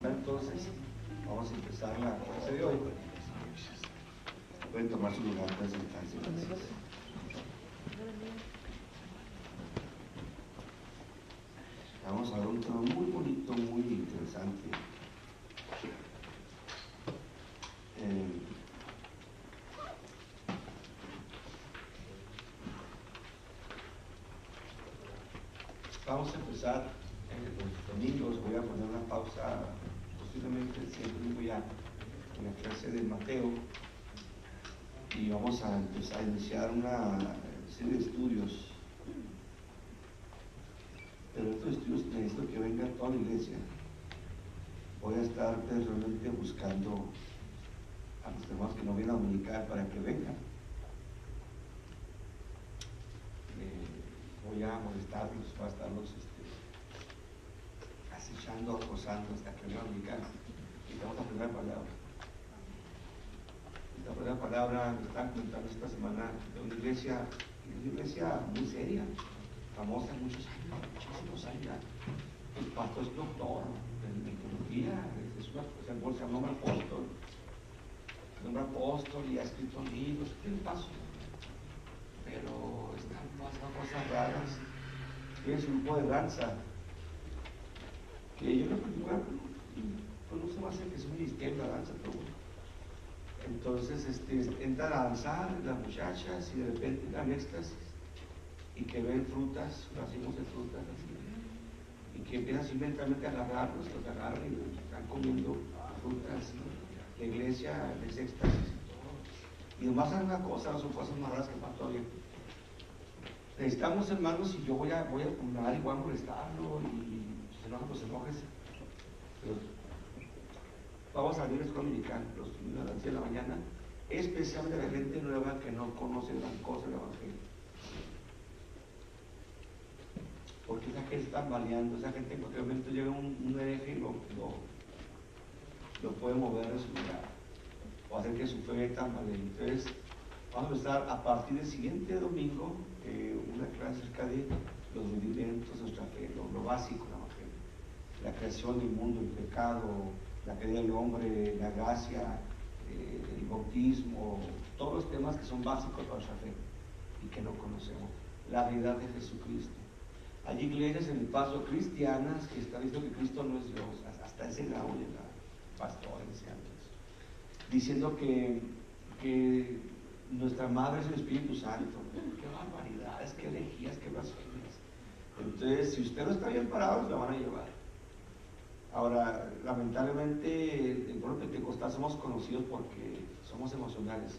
Entonces, vamos a empezar la clase de hoy. Pueden tomar su lugar para sentarse. Vamos a ver un tema muy bonito, muy interesante. Vamos a empezar los domingos. Voy a poner una pausa, posiblemente siempre ya en la clase de Mateo, y vamos a empezar a iniciar una serie de estudios. Pero estos estudios necesito que venga toda la iglesia. Voy a estar realmente buscando a los hermanos que no vienen a dominicar para que vengan. Voy a molestarlos, voy a estarlos acechando, acosando hasta que vengan a dominicar. Y damos la primera palabra. La primera palabra me están contando esta semana de una iglesia muy seria, famosa en muchos años, muchísimos años. El pastor es doctor en teología, se llama un apóstol y ha escrito libros, tiene paso. Pero están pasando cosas raras. Tiene su grupo de danza, que yo en particular no se me hace que es un ministerio la danza, pero bueno. Entonces entran a danzar las muchachas y de repente dan éxtasis y que ven frutas, racimos de frutas así, y que empiezan simplemente a agarrarlos, los agarran y están comiendo frutas. La iglesia les éxtasis y nomás hacen una cosa, son cosas más raras que pastor. Necesitamos, hermanos, y yo voy a pulmar y voy a molestarlo, y si se enoja, pues enójese. Pero vamos a abrir la escuela dominical los domingos a las 10 de la mañana, especialmente la gente nueva que no conoce gran cosa del evangelio. Porque esa gente está baleando, esa gente en cualquier momento llega un hereje y lo puede mover de su lugar o hacer que su fe tambalee. Entonces, vamos a empezar a partir del siguiente domingo una clase acerca de los rudimentos de nuestra fe, lo básico del evangelio, la creación del mundo, el pecado, la caída del hombre, la gracia, el bautismo, todos los temas que son básicos para nuestra fe y que no conocemos. La realidad de Jesucristo. Hay iglesias en el Paso cristianas que están diciendo que Cristo no es Dios, hasta ese grado llegan pastores y antes, diciendo que nuestra madre es el Espíritu Santo. ¡Qué barbaridades, qué herejías, qué blasfemias! Entonces, si usted no está bien parado, lo van a llevar. Ahora, lamentablemente, en pueblo pentecostal somos conocidos porque somos emocionales,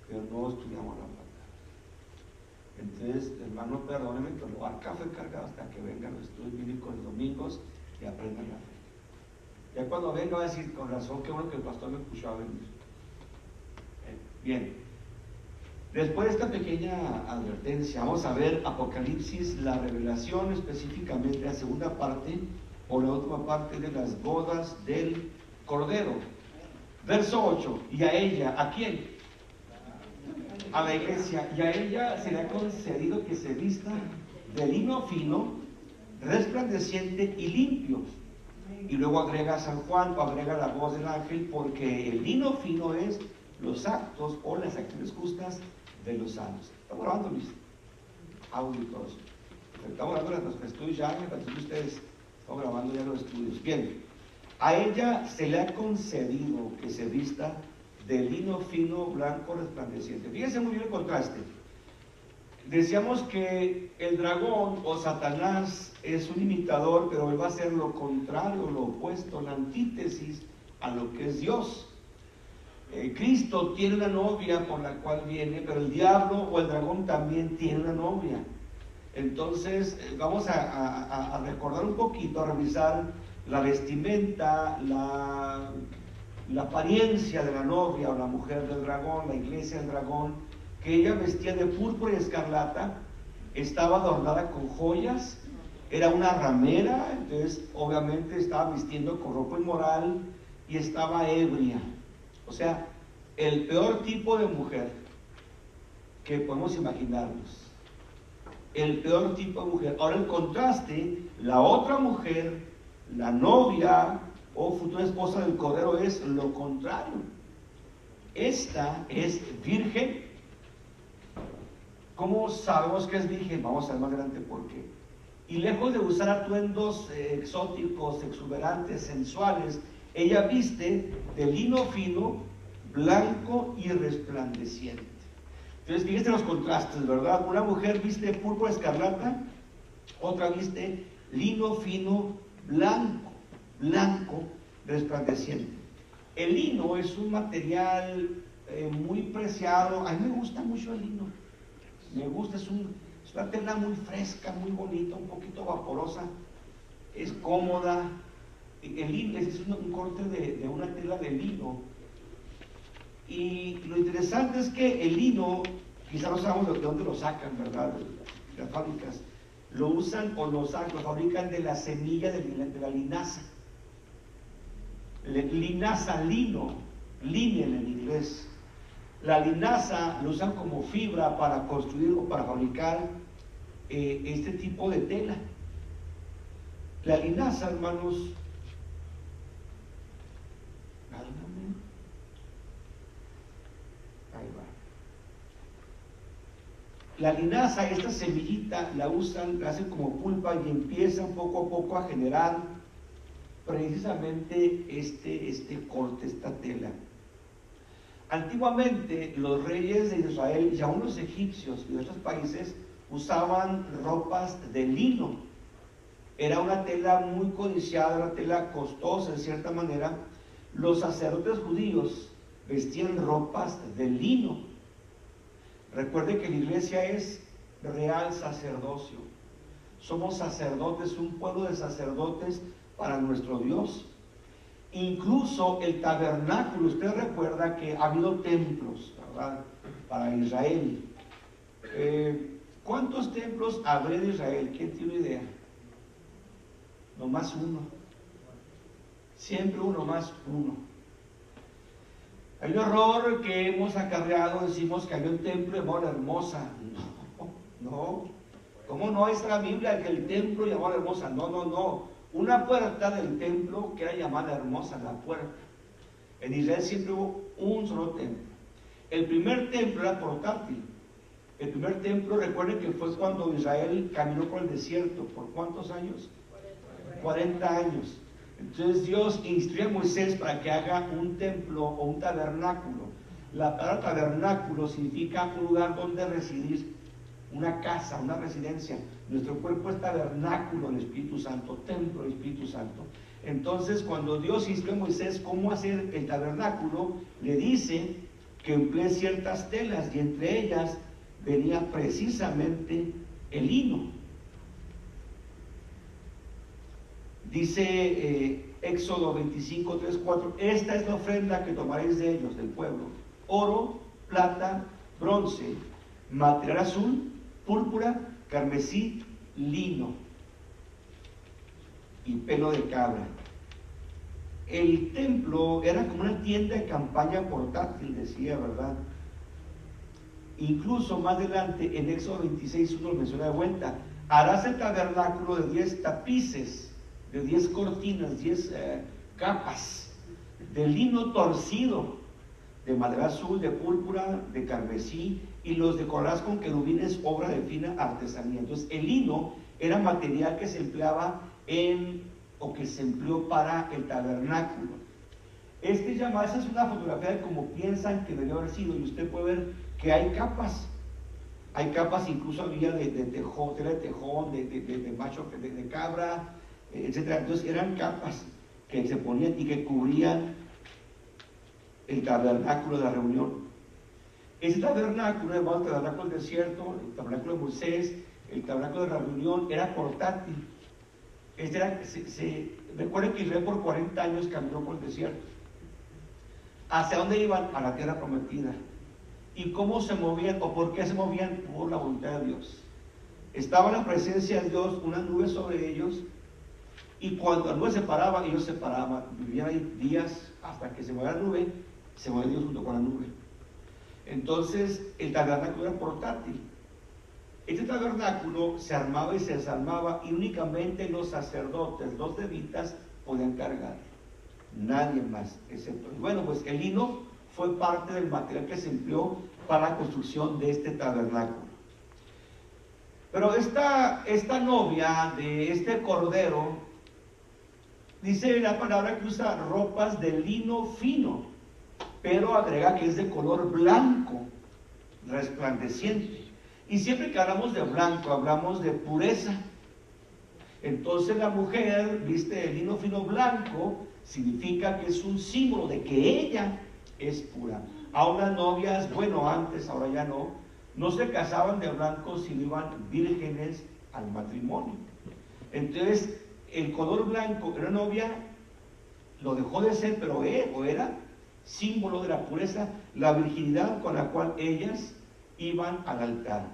pero no estudiamos la palabra. Entonces, hermano, perdóneme, pero lo va a café cargado hasta que vengan los estudios bíblicos los domingos y aprendan la fe. Ya cuando venga va a decir, con razón, qué bueno que el pastor me escuchó a venir. Bien. Después de esta pequeña advertencia, vamos a ver Apocalipsis, la revelación, específicamente la segunda parte o la última parte de las bodas del Cordero. Verso 8, y a ella, ¿a quién? A la iglesia, y a ella se le ha concedido que se vista de lino fino, resplandeciente y limpio. Y luego agrega San Juan, o agrega la voz del ángel, porque el lino fino es los actos o las acciones justas de los santos. ¿Estamos grabando, Luis? Audio y todo eso. Estamos grabando los estudios ya, de ustedes. Estamos grabando ya los estudios. Bien, a ella se le ha concedido que se vista de lino fino, blanco, resplandeciente. Fíjense muy bien el contraste. Decíamos que el dragón o Satanás es un imitador, pero él va a ser lo contrario, lo opuesto, la antítesis a lo que es Dios. Cristo tiene una novia por la cual viene, pero el diablo o el dragón también tiene una novia. Entonces vamos a recordar un poquito, a revisar la vestimenta, la apariencia de la novia o la mujer del dragón, la iglesia del dragón, que ella vestía de púrpura y escarlata, estaba adornada con joyas, era una ramera, entonces obviamente estaba vistiendo con ropa inmoral y estaba ebria. O sea, el peor tipo de mujer que podemos imaginarnos. El peor tipo de mujer. Ahora el contraste, la otra mujer, la novia o futura esposa del Cordero es lo contrario. Esta es virgen. ¿Cómo sabemos que es virgen? Vamos a ver más adelante por qué. Y lejos de usar atuendos exóticos, exuberantes, sensuales, ella viste de lino fino, blanco y resplandeciente. Entonces, fíjense los contrastes, ¿verdad? Una mujer viste púrpura escarlata, otra viste lino fino, blanco, resplandeciente. El lino es un material muy preciado. A mí me gusta mucho el lino. Me gusta, es una tela muy fresca, muy bonita, un poquito vaporosa, es cómoda. El lino es un corte de una tela de lino. Y lo interesante es que el lino, quizá no sabemos de dónde lo sacan, ¿verdad? Las fábricas lo usan o lo fabrican de la semilla de la linaza. Linaza, lino, linen en inglés. La linaza lo usan como fibra para construir o para fabricar este tipo de tela. La linaza, hermanos, ahí va. La linaza, esta semillita, la usan, la hacen como pulpa y empiezan poco a poco a generar precisamente este corte, esta tela. Antiguamente los reyes de Israel y aún los egipcios y de otros países usaban ropas de lino. Era una tela muy codiciada, una tela costosa en cierta manera. Los sacerdotes judíos vestían ropas de lino. Recuerde que la iglesia es real sacerdocio. Somos sacerdotes, un pueblo de sacerdotes para nuestro Dios. Incluso el tabernáculo, usted recuerda que ha habido templos, ¿verdad?, para Israel. ¿Cuántos templos habrá de Israel? ¿Quién tiene idea? Nomás uno. Siempre uno, más uno. Hay un error que hemos acarreado, decimos que había un templo llamado La Hermosa. No. ¿Cómo no? Está la Biblia que el templo llamado La Hermosa. No. Una puerta del templo que era llamada Hermosa, la puerta. En Israel siempre hubo un solo templo. El primer templo era portátil. El primer templo, recuerden que fue cuando Israel caminó por el desierto. ¿Por cuántos años? 40 años. Entonces Dios instruye a Moisés para que haga un templo o un tabernáculo. La palabra tabernáculo significa un lugar donde residir, una casa, una residencia. Nuestro cuerpo es tabernáculo del Espíritu Santo, templo del Espíritu Santo. Entonces, cuando Dios instruye a Moisés cómo hacer el tabernáculo, le dice que emplee ciertas telas, y entre ellas venía precisamente el lino. Dice Éxodo 25, 3, 4, esta es la ofrenda que tomaréis de ellos, del pueblo: oro, plata, bronce, material azul, púrpura, carmesí, lino y pelo de cabra. El templo era como una tienda de campaña portátil, decía, ¿verdad? Incluso más adelante en Éxodo 26, uno lo menciona de vuelta: harás el tabernáculo de 10 tapices, de 10 cortinas, 10 capas de lino torcido, de madera azul, de púrpura, de carmesí, y los decorarás con querubines, obra de fina artesanía. Entonces el lino era material que se empleaba que se empleó para el tabernáculo. Esa es una fotografía de cómo piensan que debió haber sido, y usted puede ver que hay capas. Hay capas, incluso había de tejón, tela de tejón, de macho, de cabra, etc. Entonces eran capas que se ponían y que cubrían el tabernáculo de la reunión. Ese tabernáculo, llamado el tabernáculo del desierto, el tabernáculo de Moisés, el tabernáculo de la reunión, era portátil. Recuerden que Israel por 40 años caminó por el desierto. ¿Hacia dónde iban? A la tierra prometida. ¿Y cómo se movían o por qué se movían? Por la voluntad de Dios. Estaba en la presencia de Dios, una nube sobre ellos, y cuando la nube se paraba, ellos se paraban. Vivían ahí días hasta que se movía la nube, se movía Dios junto con la nube. Entonces el tabernáculo era portátil. Este tabernáculo se armaba y se desarmaba, y únicamente los sacerdotes, los levitas, podían cargar. nadie más, excepto. Bueno, pues el lino fue parte del material que se empleó para la construcción de este tabernáculo. Pero esta novia de este cordero, dice la palabra que usa ropas de lino fino, pero agrega que es de color blanco, resplandeciente. Y siempre que hablamos de blanco, hablamos de pureza. Entonces la mujer viste de lino fino blanco, significa que es un símbolo de que ella es pura. Aún las novias, bueno, antes, ahora ya no se casaban de blanco si no iban vírgenes al matrimonio. Entonces, el color blanco de una novia lo dejó de ser, pero era símbolo de la pureza, la virginidad con la cual ellas iban al altar.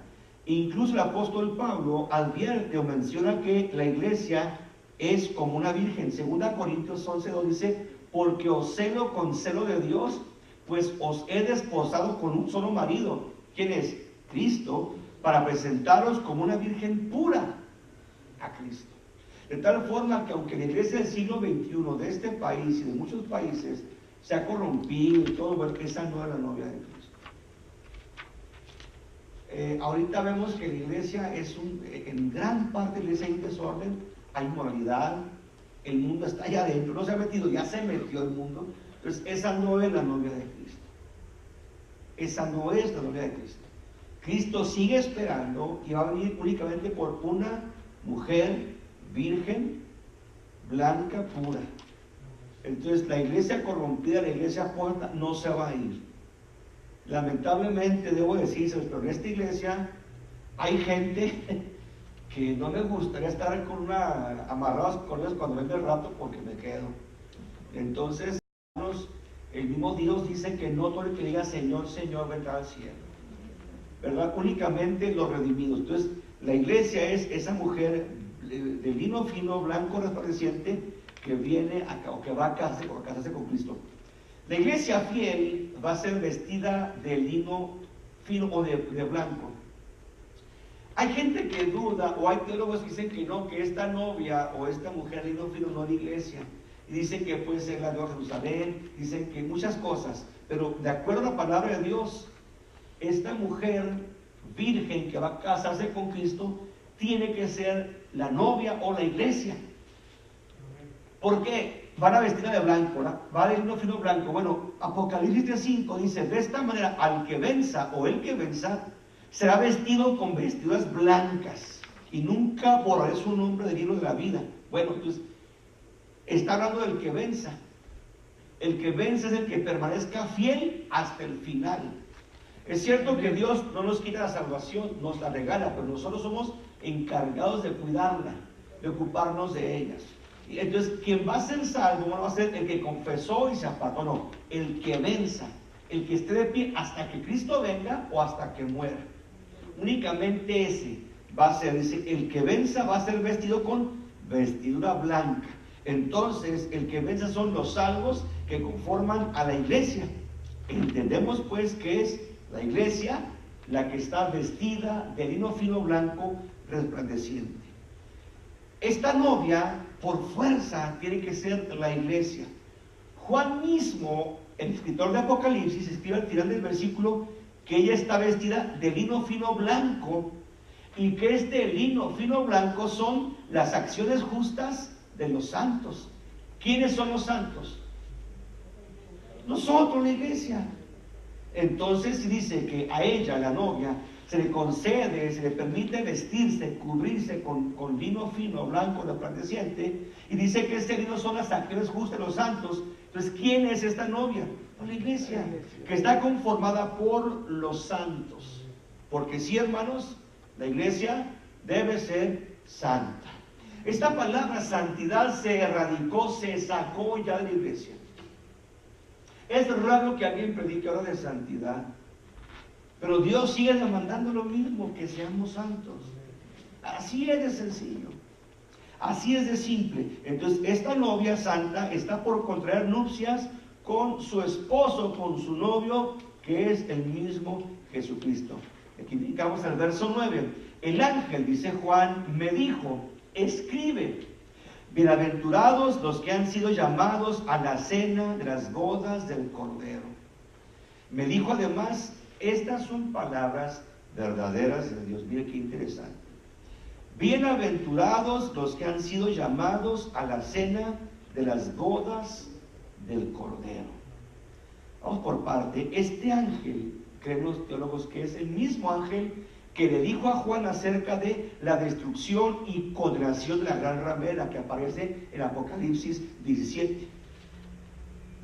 Incluso el apóstol Pablo advierte o menciona que la iglesia es como una virgen. 2 Corintios 11:2 dice: porque os celo con celo de Dios, pues os he desposado con un solo marido. ¿Quién es? Cristo, para presentaros como una virgen pura a Cristo. De tal forma que aunque la iglesia del siglo XXI de este país y de muchos países se ha corrompido y todo, bueno, esa no es la novia de Cristo. Ahorita vemos que la iglesia en gran parte de la iglesia hay un desorden, hay inmoralidad, el mundo está allá adentro, no se ha metido, ya se metió el mundo. Entonces esa no es la novia de Cristo. Esa no es la novia de Cristo. Cristo sigue esperando y va a venir únicamente por una mujer virgen, blanca, pura. Entonces la iglesia corrompida, la iglesia apuesta, no se va a ir. Lamentablemente debo decirles, pero en esta iglesia hay gente que no me gustaría estar con amarrados con ellos cuando venga el rato, porque me quedo. Entonces, el mismo Dios dice que no todo el que diga Señor, Señor vendrá al cielo, ¿verdad? Únicamente los redimidos. Entonces la iglesia es esa mujer de lino fino, blanco, resplandeciente, que viene acá, o que va a casarse con Cristo. La iglesia fiel va a ser vestida de lino fino o de blanco. Hay gente que duda, o hay teólogos que dicen que no, que esta novia o esta mujer de lino fino no es la iglesia, y dicen que puede ser la de Jerusalén, dicen que muchas cosas, pero de acuerdo a la palabra de Dios, esta mujer virgen que va a casarse con Cristo tiene que ser la novia o la iglesia. ¿Por qué? Van a vestirla de blanco, ¿verdad? Va de lino fino blanco. Bueno, Apocalipsis 5 dice: de esta manera al que venza o el que venza será vestido con vestiduras blancas y nunca borraré su nombre del libro de la vida. Bueno, entonces está hablando del que venza. El que vence es el que permanezca fiel hasta el final. Es cierto que Dios no nos quita la salvación, nos la regala, pero nosotros somos encargados de cuidarla, de ocuparnos de ellas. Y entonces, quien va a ser salvo no va a ser el que confesó y se apartó, no, el que venza, el que esté de pie hasta que Cristo venga o hasta que muera. Únicamente ese va a ser, el que venza va a ser vestido con vestidura blanca. Entonces, el que venza son los salvos que conforman a la iglesia. Entendemos pues que es la iglesia la que está vestida de lino fino blanco resplandeciente. Esta novia, por fuerza, tiene que ser la iglesia. Juan mismo, el escritor de Apocalipsis, escribe al final del versículo que ella está vestida de lino fino blanco, y que este lino fino blanco son las acciones justas de los santos. ¿Quiénes son los santos? Nosotros, la iglesia. Entonces dice que a ella, la novia, se le concede, se le permite vestirse, cubrirse con lino fino, blanco, resplandeciente, y dice que este lino son las acciones justas de los santos. Entonces, ¿quién es esta novia? Pues la iglesia, que está conformada por los santos. Porque sí, hermanos, la iglesia debe ser santa. Esta palabra santidad se erradicó, se sacó ya de la iglesia. Es raro que alguien predique ahora de santidad, pero Dios sigue demandando lo mismo, que seamos santos. Así es de sencillo, así es de simple. Entonces, esta novia santa está por contraer nupcias con su esposo, con su novio, que es el mismo Jesucristo. Aquí indicamos el verso 9. El ángel, dice Juan, me dijo: escribe, Bienaventurados los que han sido llamados a la cena de las bodas del Cordero. Me dijo además, estas son palabras verdaderas de Dios. Mire qué interesante. Bienaventurados los que han sido llamados a la cena de las bodas del Cordero. Vamos por parte. Este ángel, creen los teólogos que es el mismo ángel que le dijo a Juan acerca de la destrucción y condenación de la gran ramera que aparece en Apocalipsis 17.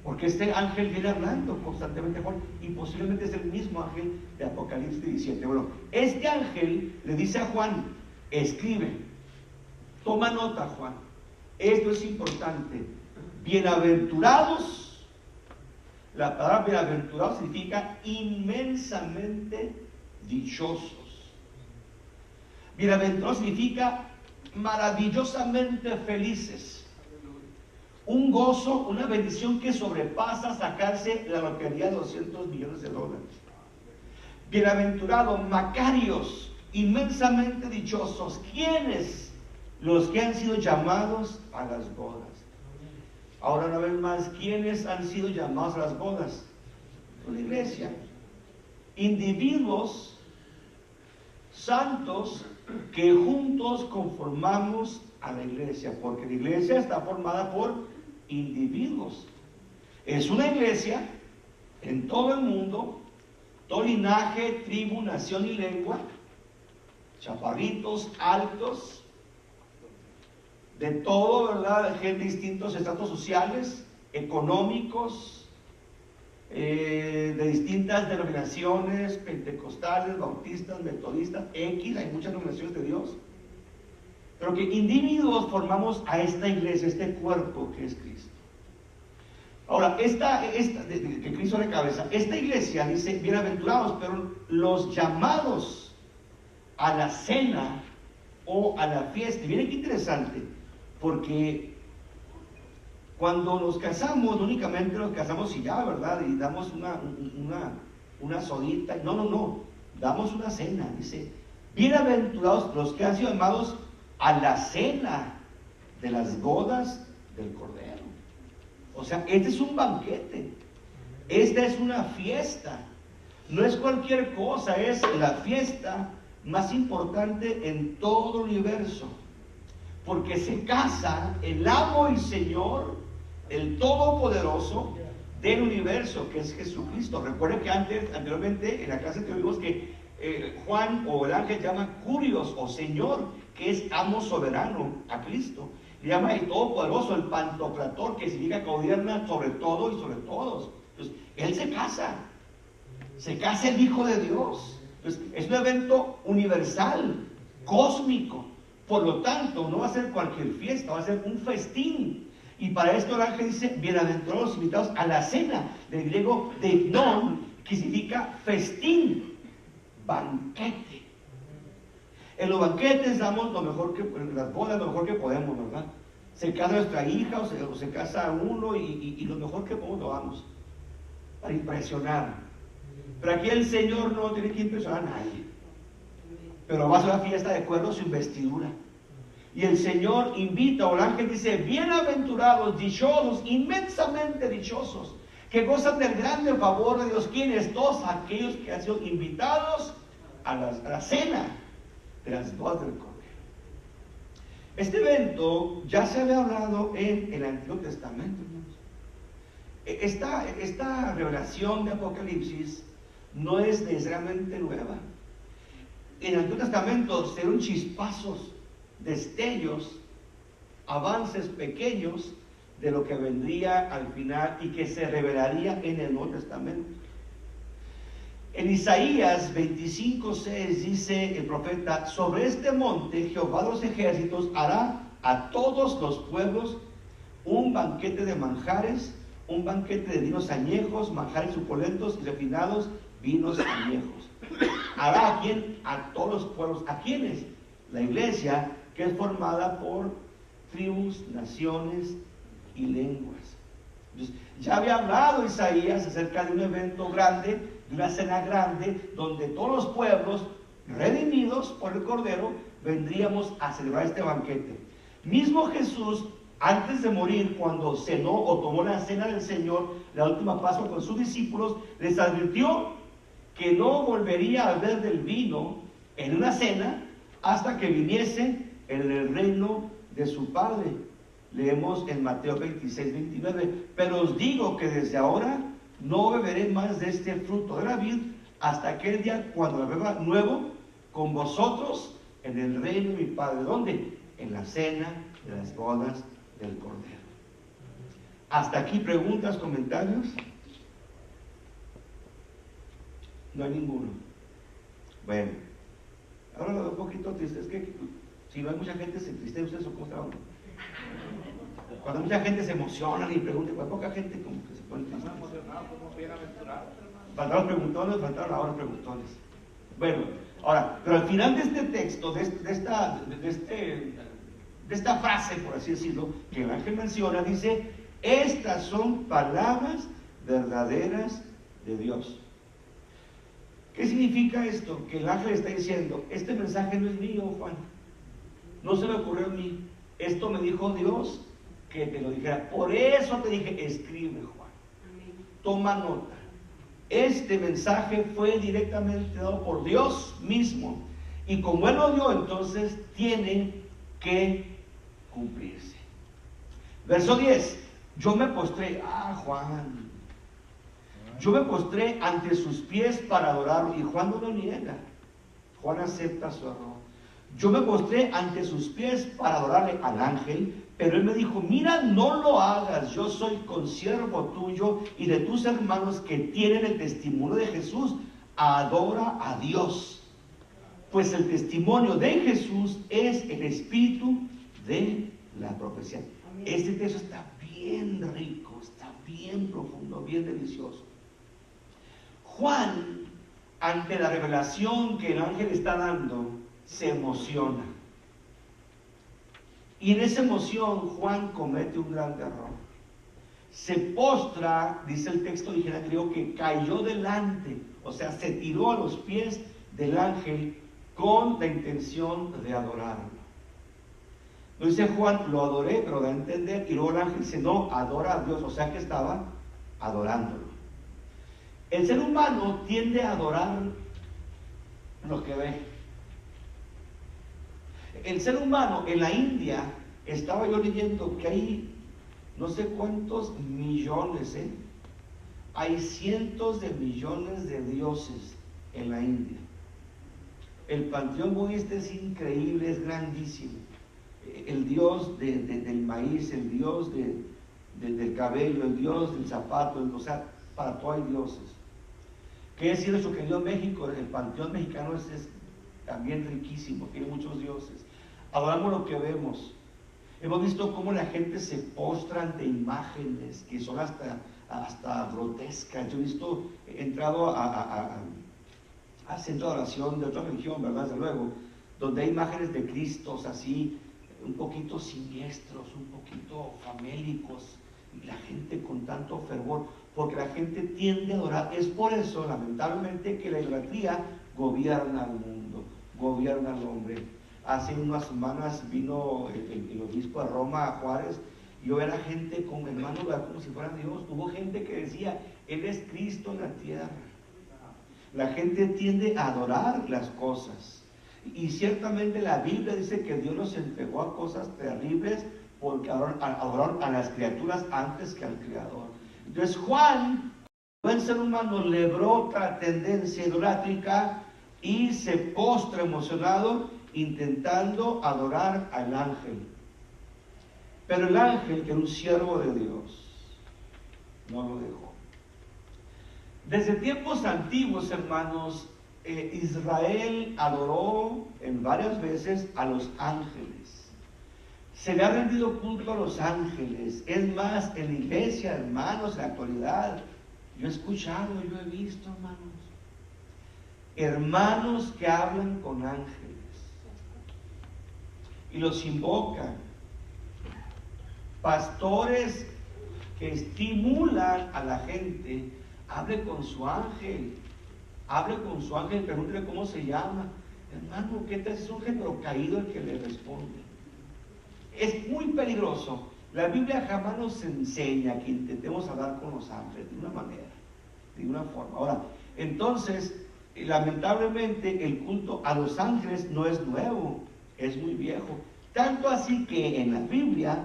Porque este ángel viene hablando constantemente a Juan y posiblemente es el mismo ángel de Apocalipsis 17. Bueno, este ángel le dice a Juan, escribe, toma nota, Juan, esto es importante. Bienaventurados, la palabra bienaventurados significa inmensamente dichosos. Bienaventurados significa maravillosamente felices. Un gozo, una bendición que sobrepasa sacarse la lotería de $200 millones. Bienaventurados, macarios, inmensamente dichosos. ¿Quiénes? Los que han sido llamados a las bodas. Ahora una vez más, ¿quiénes han sido llamados a las bodas? La iglesia. Individuos santos que juntos conformamos a la iglesia, porque la iglesia está formada por individuos. Es una iglesia en todo el mundo, todo linaje, tribu, nación y lengua, chaparritos, altos, de todo, ¿verdad? Gente de distintos estratos sociales, económicos, de distintas denominaciones, pentecostales, bautistas, metodistas, hay muchas denominaciones de Dios, pero que individuos formamos a esta iglesia, este cuerpo que es Cristo. Ahora, que Cristo de cabeza, esta iglesia dice, bienaventurados, pero los llamados a la cena o a la fiesta. Y miren qué interesante, porque cuando nos casamos, únicamente nos casamos y ya, ¿verdad? Y damos una sodita. No. Damos una cena. Dice, bienaventurados los que han sido llamados a la cena de las bodas del Cordero. O sea, este es un banquete. Esta es una fiesta. No es cualquier cosa, es la fiesta más importante en todo el universo. Porque se casa el amo y Señor, el Todopoderoso del universo, que es Jesucristo. Recuerden que anteriormente en la clase vimos que Juan o el ángel llama Curios o Señor, que es amo soberano a Cristo. Le llama el Todopoderoso, el Pantocrator, que significa que gobierna sobre todo y sobre todos. Entonces, Él se casa el Hijo de Dios. Entonces, es un evento universal, cósmico. Por lo tanto, no va a ser cualquier fiesta, va a ser un festín. Y para esto el ángel dice, bienaventurados los invitados a la cena, del griego deipnon, que significa festín, banquete. En los banquetes damos lo mejor que, en las bodas lo mejor que podemos, ¿verdad? Se casa nuestra hija o se casa uno y lo mejor que podemos lo damos, para impresionar. Pero aquí el Señor no tiene que impresionar a nadie, pero va a ser una fiesta de acuerdo a su investidura. Y el Señor invita, o el ángel dice, bienaventurados, dichosos, inmensamente dichosos, que gozan del grande favor de Dios. ¿Quiénes? Todos aquellos que han sido invitados a la cena de las bodas del Cordero. Este evento ya se había hablado en el Antiguo Testamento, hermanos. Esta revelación de Apocalipsis no es necesariamente nueva. En el Antiguo Testamento se dieron chispazos, destellos, avances pequeños de lo que vendría al final y que se revelaría en el Nuevo Testamento. En Isaías 25:6 dice el profeta, sobre este monte Jehová de los ejércitos hará a todos los pueblos un banquete de manjares, un banquete de vinos añejos, manjares suculentos y refinados vinos añejos. ¿Hará a quién? A todos los pueblos. ¿A quiénes? La iglesia, que es formada por tribus, naciones y lenguas. Entonces, ya había hablado Isaías acerca de un evento grande, de una cena grande, donde todos los pueblos redimidos por el Cordero vendríamos a celebrar este banquete. Mismo Jesús Antes de morir, cuando cenó o tomó la cena del Señor, la última Pascua con sus discípulos, les advirtió que no volvería a beber del vino en una cena hasta que viniese en el reino de su Padre. Leemos en Mateo 26, 29. Pero os digo que desde ahora no beberé más de este fruto de la vid hasta aquel día cuando la beba nuevo con vosotros en el reino de mi Padre. ¿Dónde? En la cena de las bodas del Cordero. Hasta aquí, preguntas, comentarios. No hay ninguno. Bueno, ahora lo veo un poquito triste. Es que si no hay mucha gente se entristece, ustedes cómo está uno. Cuando mucha gente se emociona y pregunta, pues poca gente como que se pone triste. Faltaron preguntones, faltaron ahora preguntones. Bueno, ahora, pero al final de este texto, de esta frase, por así decirlo, que el ángel menciona, dice: estas son palabras verdaderas de Dios. ¿Qué significa esto? Que el ángel está diciendo: este mensaje no es mío, Juan, no se me ocurrió a mí, esto me dijo Dios que te lo dijera, por eso te dije, escribe, Juan, toma nota. Este mensaje fue directamente dado por Dios mismo, y como Él lo dio, entonces tiene que cumplirse. Verso 10: yo me postré, Juan, yo me postré ante sus pies para adorarlo, y Juan no lo niega, Juan acepta su error. Yo me postré ante sus pies para adorarle al ángel, pero él me dijo: mira, no lo hagas, yo soy consiervo tuyo y de tus hermanos que tienen el testimonio de Jesús. Adora a Dios, pues el testimonio de Jesús es el espíritu de la profecía. Este texto está bien rico, está bien profundo, bien delicioso. Juan, ante la revelación que el ángel está dando, se emociona. Y en esa emoción Juan comete un gran error. Se postra, dice el texto original griego, que cayó delante, o sea, se tiró a los pies del ángel con la intención de adorarlo. No dice Juan, lo adoré, pero da a entender, y luego el ángel dice, no, adora a Dios, o sea que estaba adorándolo. El ser humano tiende a adorar lo que ve. El ser humano en la India, estaba yo leyendo que hay no sé cuántos millones, hay cientos de millones de dioses en la India. El panteón budista es increíble, es grandísimo. El dios del maíz, el dios del cabello, el dios del zapato, o sea, para todo hay dioses. ¿Qué decir de su querido México? El panteón mexicano es también riquísimo, tiene muchos dioses. Adoramos lo que vemos. Hemos visto cómo la gente se postra ante imágenes que son hasta grotescas. Yo he entrado a centro de oración de otra religión, ¿verdad? Desde luego, donde hay imágenes de Cristos así, un poquito siniestros, un poquito famélicos, y la gente con tanto fervor, porque la gente tiende a adorar. Es por eso, lamentablemente, que la idolatría gobierna al mundo, gobierna al hombre. Hace unas semanas vino el obispo de Roma, a Juárez, y yo era gente con hermanos, como si fuera Dios. Hubo gente que decía, Él es Cristo en la tierra. La gente tiende a adorar las cosas. Y ciertamente la Biblia dice que Dios los entregó a cosas terribles porque adoraron a las criaturas antes que al Creador. Entonces Juan, buen ser humano, le brota tendencia idolátrica y se postra emocionado intentando adorar al ángel. Pero el ángel, que era un siervo de Dios, no lo dejó. Desde tiempos antiguos, hermanos, Israel adoró en varias veces a los ángeles. Se le ha rendido culto a los ángeles. Es más, en la iglesia, hermanos, en la actualidad, yo he escuchado, yo he visto, hermanos que hablan con ángeles y los invocan. Pastores que estimulan a la gente: hable con su ángel, pregúntele cómo se llama. Hermano, ¿qué tal si es un género caído el que le responde? Es muy peligroso La Biblia jamás nos enseña que intentemos hablar con los ángeles de una manera, de una forma. Ahora, entonces, lamentablemente el culto a los ángeles no es nuevo, es muy viejo. Tanto así que en la Biblia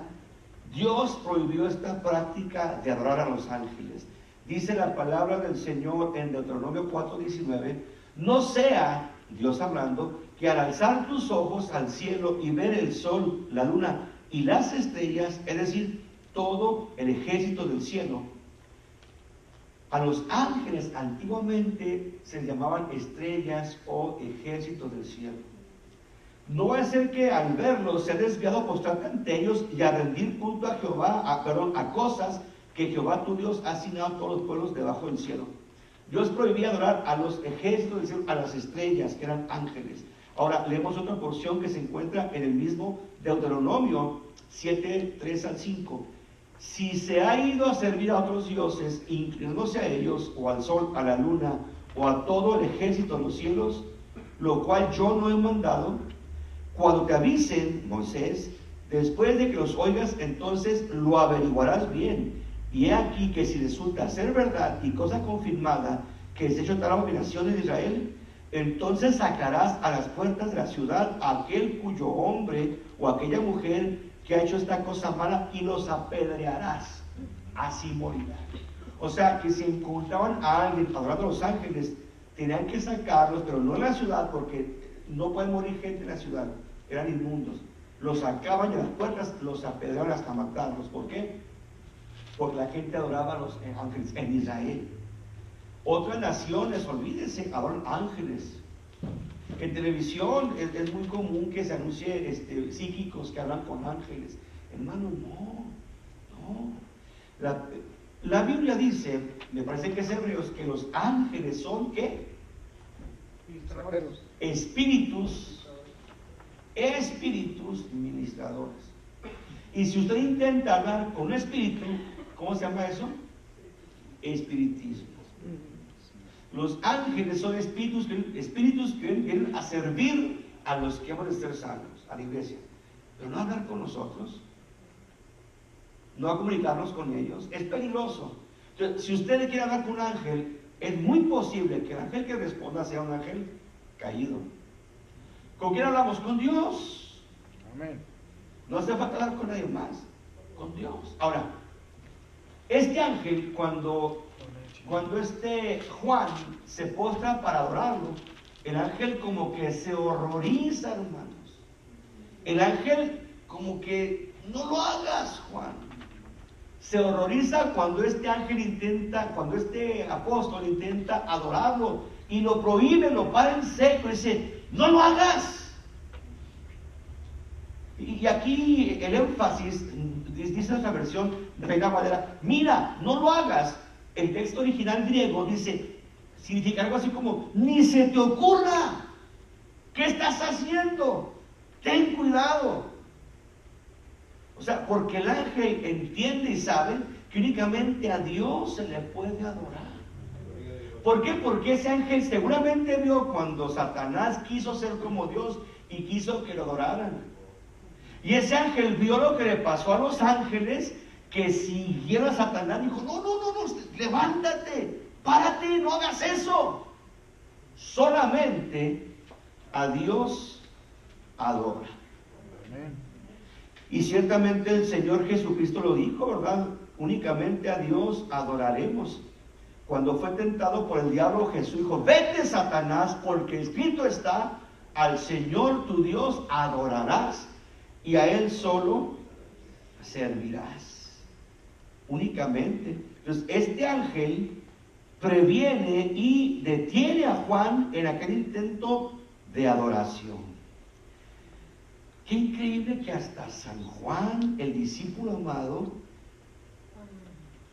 Dios prohibió esta práctica de adorar a los ángeles. Dice la palabra del Señor en Deuteronomio 4:19, no sea, Dios hablando, que al alzar tus ojos al cielo y ver el sol, la luna y las estrellas, es decir, todo el ejército del cielo. A los ángeles antiguamente se llamaban estrellas o ejército del cielo. No va a ser que al verlos se ha desviado a postrarte ante ellos y a rendir culto a Jehová, a cosas que Jehová tu Dios ha asignado a todos los pueblos debajo del cielo. Dios prohibía adorar a los ejércitos del cielo, a las estrellas, que eran ángeles. Ahora leemos otra porción que se encuentra en el mismo Deuteronomio 7, 3 al 5. Si se ha ido a servir a otros dioses, inclinándose a ellos, o al sol, a la luna, o a todo el ejército de los cielos, lo cual yo no he mandado, cuando te avisen, Moisés, después de que los oigas, entonces lo averiguarás bien. Y he aquí que si resulta ser verdad y cosa confirmada que se ha hecho tal abominación en Israel, entonces sacarás a las puertas de la ciudad a aquel cuyo hombre o aquella mujer que ha hecho esta cosa mala y los apedrearás, así morirán. O sea que si encontraban a alguien adorando a los ángeles, tenían que sacarlos, pero no en la ciudad, porque no puede morir gente en la ciudad, eran inmundos. Los sacaban de las puertas, los apedreaban hasta matarlos. ¿Por qué? Porque la gente adoraba a los ángeles en Israel. Otras naciones, olvídense, adoran ángeles. En televisión es muy común que se anuncie psíquicos que hablan con ángeles. Hermano, no. La Biblia dice, me parece que es Hebreos, que los ángeles son ¿qué? Espíritus ministradores. Y si usted intenta hablar con un espíritu, ¿cómo se llama eso? Espiritismo. Los ángeles son espíritus que vienen a servir a los que hemos de ser salvos, a la iglesia, pero no a hablar con nosotros, no a comunicarnos con ellos. Es peligroso. Entonces, si usted quiere hablar con un ángel, es muy posible que el ángel que responda sea un ángel caído. ¿Con quién hablamos? Con Dios. Amén. No hace falta hablar con nadie más, con Dios. Ahora, este ángel, cuando Juan se postra para adorarlo, el ángel como que se horroriza, hermanos. El ángel como que no lo hagas, Juan. Se horroriza cuando este apóstol intenta adorarlo y lo prohíbe, lo para en seco y dice, no lo hagas. Y aquí el énfasis, dice nuestra versión de Reina Valera, mira, no lo hagas. El texto original griego dice, significa algo así como, ni se te ocurra, ¿qué estás haciendo? Ten cuidado. O sea, porque el ángel entiende y sabe que únicamente a Dios se le puede adorar. ¿Por qué? Porque ese ángel seguramente vio cuando Satanás quiso ser como Dios y quiso que lo adoraran. Y ese ángel vio lo que le pasó a los ángeles, que siguieron a Satanás. Dijo, no, levántate, párate, no hagas eso. Solamente a Dios adora. Amén. Y ciertamente el Señor Jesucristo lo dijo, ¿verdad? Únicamente a Dios adoraremos. Cuando fue tentado por el diablo, Jesús dijo, vete, Satanás, porque escrito está, al Señor tu Dios adorarás y a Él solo servirás. Únicamente. Entonces, este ángel previene y detiene a Juan en aquel intento de adoración. Qué increíble que hasta San Juan, el discípulo amado,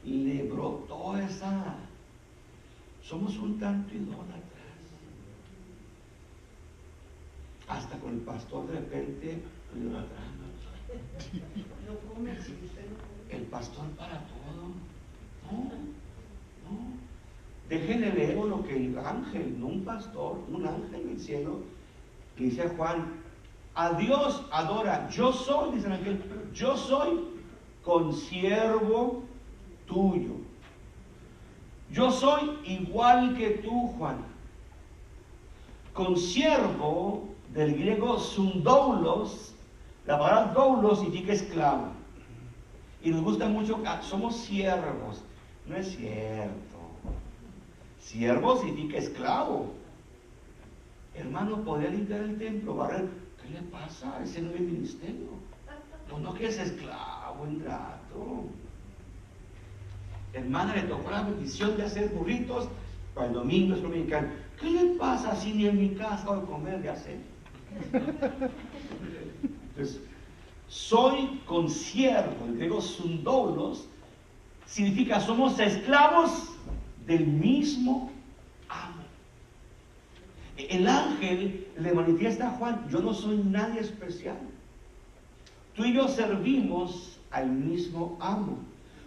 le brotó esa... Somos un tanto idólatras. Hasta con el pastor de repente lo idolatramos. El pastor para todo. No. Déjenle leer lo que el ángel, no un pastor, un ángel en el cielo, le dice a Juan, a Dios adora, yo soy, dice el ángel, yo soy consiervo tuyo. Yo soy igual que tú, Juan. Consiervo, del griego sundoulos, la palabra doulos significa esclavo. Y nos gusta mucho, somos siervos. No es cierto. Siervo significa esclavo. Hermano, ¿podría limpiar el templo, barrer? ¿Qué le pasa? Ese no es el ministerio. No que es esclavo, ingrato. Hermana, le tocó la bendición de hacer burritos para el domingo es dominicano. ¿Qué le pasa si ni en mi casa voy a comer de hacer? Entonces, soy consiervo, el griego sundoulos, significa somos esclavos del mismo amo. El ángel le manifiesta a Juan, yo no soy nadie especial. Tú y yo servimos al mismo amo.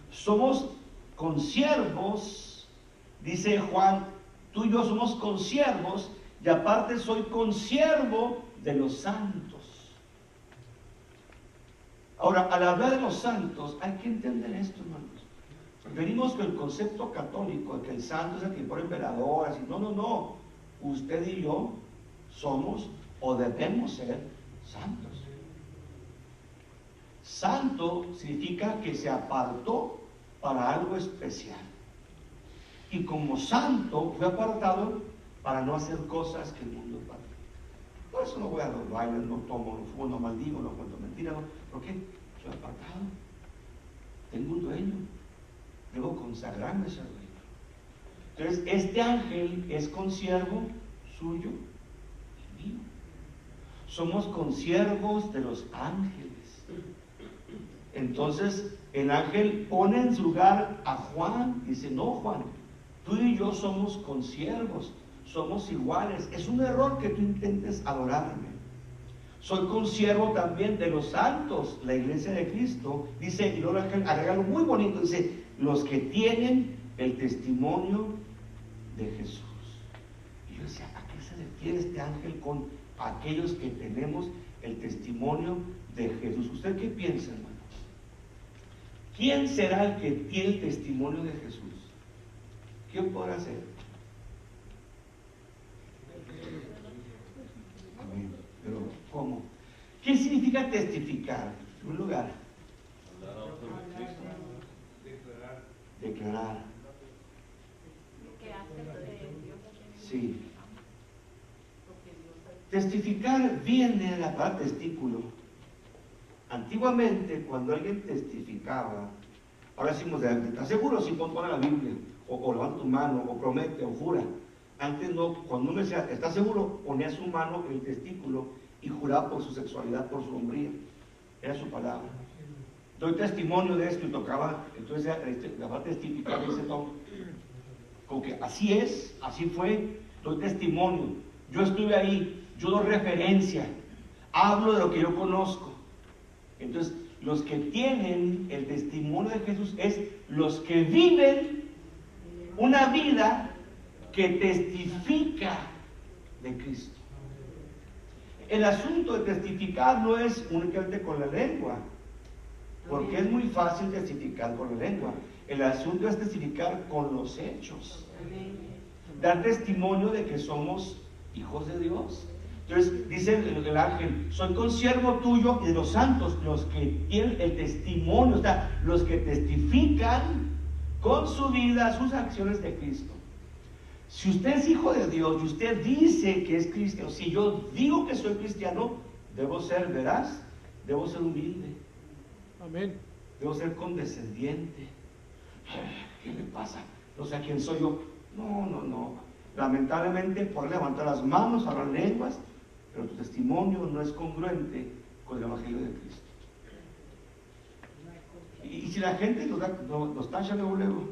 Somos consiervos, dice Juan, tú y yo somos consiervos, y aparte soy consiervo de los santos. Ahora, al hablar de los santos, hay que entender esto, hermanos. Venimos con el concepto católico de que el santo es el que pone veladoras, y no. Usted y yo somos o debemos ser santos. Santo significa que se apartó para algo especial. Y como santo fue apartado para no hacer cosas que el mundo paga. Por eso no voy a los bailes, no tomo, no fumo, no maldigo, no cuento mentiras. No. ¿Por qué? Soy apartado. Tengo un dueño. Debo consagrarme a ese dueño. Entonces, este ángel es consiervo suyo y mío. Somos consiervos de los ángeles. Entonces, el ángel pone en su lugar a Juan. Dice, no, Juan, tú y yo somos consiervos, somos iguales. Es un error que tú intentes adorarme. Soy consiervo también de los santos, la iglesia de Cristo. Dice, y luego el ángel agrega algo muy bonito, dice, los que tienen el testimonio de Jesús. Y yo decía, ¿a qué se refiere este ángel con aquellos que tenemos el testimonio de Jesús? ¿Usted qué piensa, hermano? ¿Quién será el que tiene el testimonio de Jesús? ¿Quién podrá ser? Amén. Pero, ¿cómo? ¿Qué significa testificar? En primer lugar, declarar. Sí. Testificar viene de la palabra testículo. Antiguamente, cuando alguien testificaba, ahora decimos, ¿estás seguro? Si pon la Biblia, o levanta tu mano, o promete, o jura. Antes no, cuando uno decía, ¿estás seguro? Ponía su mano en el testículo y juraba por su sexualidad, por su hombría. Era su palabra. Doy testimonio de esto y tocaba, entonces la palabra testificar dice todo. Como que así es, así fue, doy testimonio. Yo estuve ahí, yo doy referencia, hablo de lo que yo conozco. Entonces, los que tienen el testimonio de Jesús es los que viven una vida que testifica de Cristo. El asunto de testificar no es únicamente con la lengua, porque es muy fácil testificar con la lengua. El asunto es testificar con los hechos. Dar testimonio de que somos hijos de Dios. Entonces dice el ángel, soy consiervo tuyo y de los santos, los que tienen el testimonio, o sea, los que testifican con su vida, sus acciones de Cristo. Si usted es hijo de Dios y usted dice que es cristiano, si yo digo que soy cristiano, debo ser veraz, debo ser humilde. Amén. Debo ser condescendiente. ¿Qué me pasa? No sé quién soy yo. No. Lamentablemente, por levantar las manos, hablar lenguas, pero tu testimonio no es congruente con el Evangelio de Cristo. Y si la gente nos tacha luego,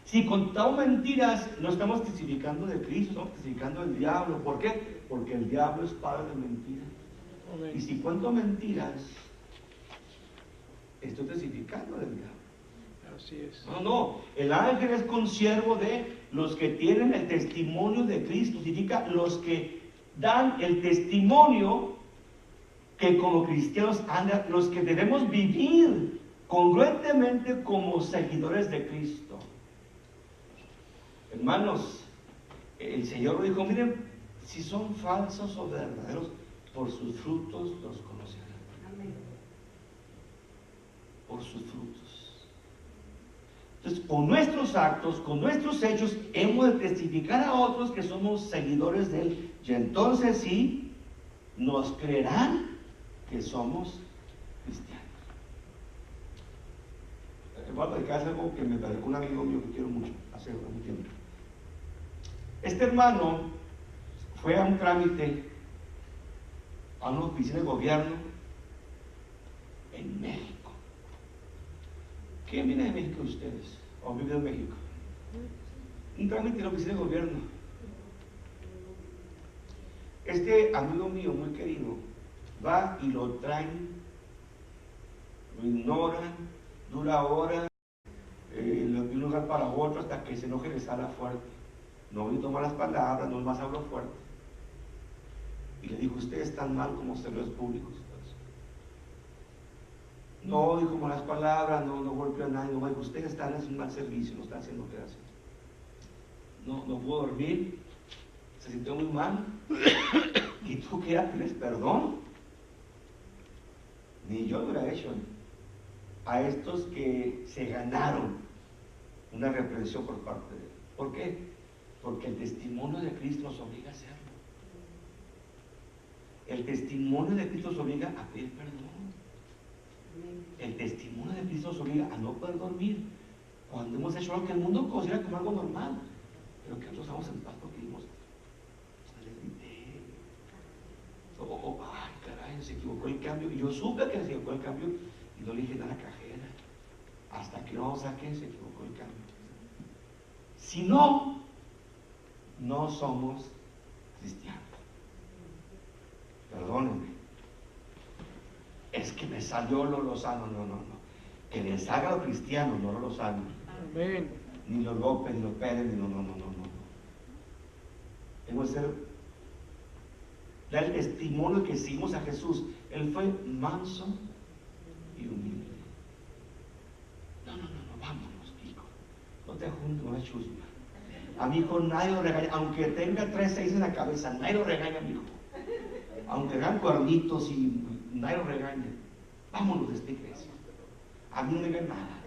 si contamos mentiras, no estamos testificando de Cristo, estamos testificando del diablo. ¿Por qué? Porque el diablo es padre de mentiras. Y si cuento mentiras, estoy testificando del diablo. Así es. No, el ángel es consiervo de los que tienen el testimonio de Cristo. Significa los que dan el testimonio que como cristianos los que debemos vivir congruentemente como seguidores de Cristo. Hermanos, el Señor dijo, miren, si son falsos o verdaderos, por sus frutos los conocerán. Amén. Por sus frutos. Entonces, con nuestros actos, con nuestros hechos, hemos de testificar a otros que somos seguidores de Él. Y entonces sí, nos creerán que somos cristianos. Voy a platicar algo que me platicó un amigo mío que quiero mucho, hace algún tiempo. Este hermano fue a un trámite a una oficina de gobierno en México. ¿Quién viene de México ustedes? ¿O vive en México? Un trámite en la oficina de gobierno. Este amigo mío muy querido va y lo traen, lo ignoran, dura horas, de un lugar para otro hasta que se enoje y le sale fuerte. No voy a tomar las palabras, no más hablo fuerte. Y le dijo, ustedes están mal como servidores públicos. No dijo malas palabras, no golpeó a nadie, no dijo, ustedes están haciendo un mal servicio, no están haciendo lo que hacen. No pudo dormir, se sintió muy mal. ¿Y tú quieras pedirles perdón? Ni yo lo hubiera hecho, a estos que se ganaron una reprensión por parte de Él. ¿Por qué? Porque el testimonio de Cristo nos obliga a hacerlo. El testimonio de Cristo nos obliga a pedir perdón. El testimonio de Cristo nos obliga a no poder dormir cuando hemos hecho algo que el mundo considera como algo normal, pero que nosotros estamos en paz porque dijimos, les grité, ay caray, se equivocó el cambio, y yo supe que se equivocó el cambio y no le dije nada a la cajera hasta que no saqué, se equivocó el cambio. Si no, no somos cristianos. Perdónenme, es que me salió lo lozano. No. Que les haga lo cristiano, no lo lozano. Amén. Ni los López, ni los Pérez, ni no. Hemos de dar el testimonio de que seguimos a Jesús. Él fue manso y humilde. No, vámonos, hijo. No te juntes con la chusma. A mi hijo nadie lo regaña, aunque tenga 3 6 en la cabeza, nadie lo regaña a mi hijo. Aunque hagan cuernitos y nadie lo regaña. Vámonos de esta iglesia. A mí no me digan nada.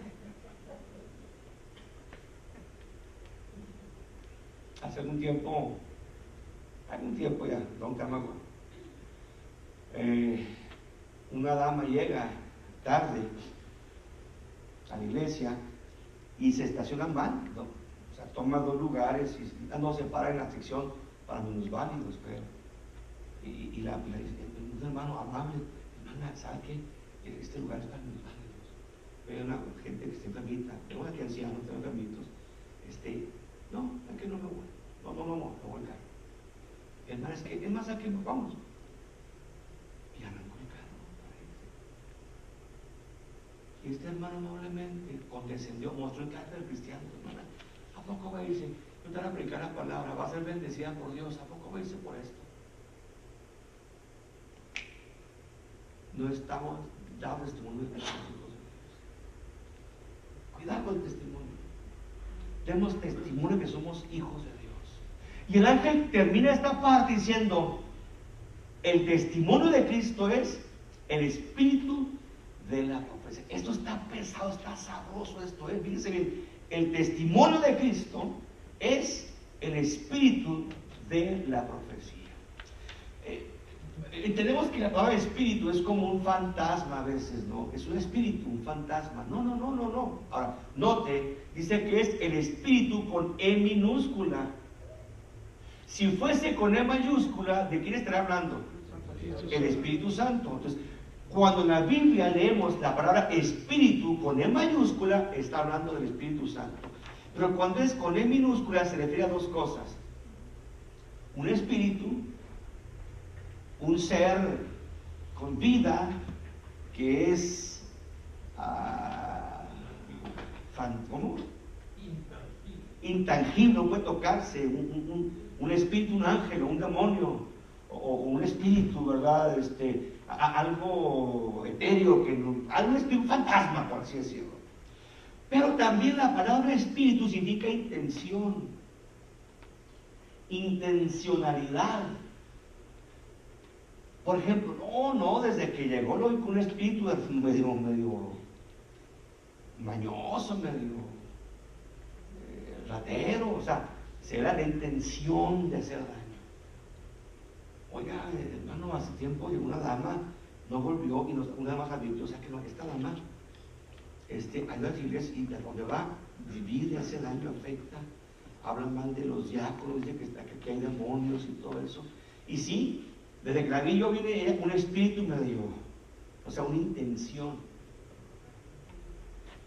Hace algún tiempo ya, don Camago, una dama llega tarde a la iglesia y se estaciona mal, ¿no? O sea, toma 2 lugares y no se para en la sección para minusválidos, creo. Y la dice, un hermano amable, hermana, ¿sabe qué? Este lugar es para minusválidos. Hay una gente que está enfermita, tengo aquí ancianos, tengo enfermitos. No, aquí no me voy. No voy a caer. Hermana, es más, aquí nos vamos. Y arrancó el carro para irse. Y este hermano amablemente condescendió, mostró el carácter cristiano. Hermana, ¿a poco va a irse? Yo te voy a predicar la palabra, va a ser bendecida por Dios. ¿A poco va a irse por esto? No estamos dando testimonio de Dios. Cuidado con el testimonio. Demos testimonio que somos hijos de Dios. Y el ángel termina esta parte diciendo, el testimonio de Cristo es el espíritu de la profecía. Esto está pesado, está sabroso esto, fíjense bien, el testimonio de Cristo es el espíritu de la profecía. Entendemos que la palabra espíritu es como un fantasma a veces, ¿no? Es un espíritu, un fantasma. No. Ahora, note, dice que es el espíritu con E minúscula. Si fuese con E mayúscula, ¿de quién estará hablando? El Espíritu Santo. Entonces, cuando en la Biblia leemos la palabra espíritu con E mayúscula, está hablando del Espíritu Santo. Pero cuando es con E minúscula, se refiere a 2 cosas. Un espíritu, un ser con vida que es ¿cómo? Intangible, no puede tocarse, un espíritu, un ángel o un demonio, o un espíritu, ¿verdad? Algo etéreo, algo espíritu, un fantasma, por así decirlo. Pero también la palabra espíritu significa intención, intencionalidad. Por ejemplo, no, desde que llegó lo vi con un espíritu medio mañoso, medio ratero, o sea, será la intención de hacer daño. Oiga, hermano, hace tiempo llegó una dama, no volvió y una dama advirtió, o sea, que no, esta dama, hay unas iglesias y de donde va, vivir, hace daño, afecta, hablan mal de los diáconos, dice que hay demonios y todo eso. Y sí, desde que la vi yo viene un espíritu medio, o sea, una intención.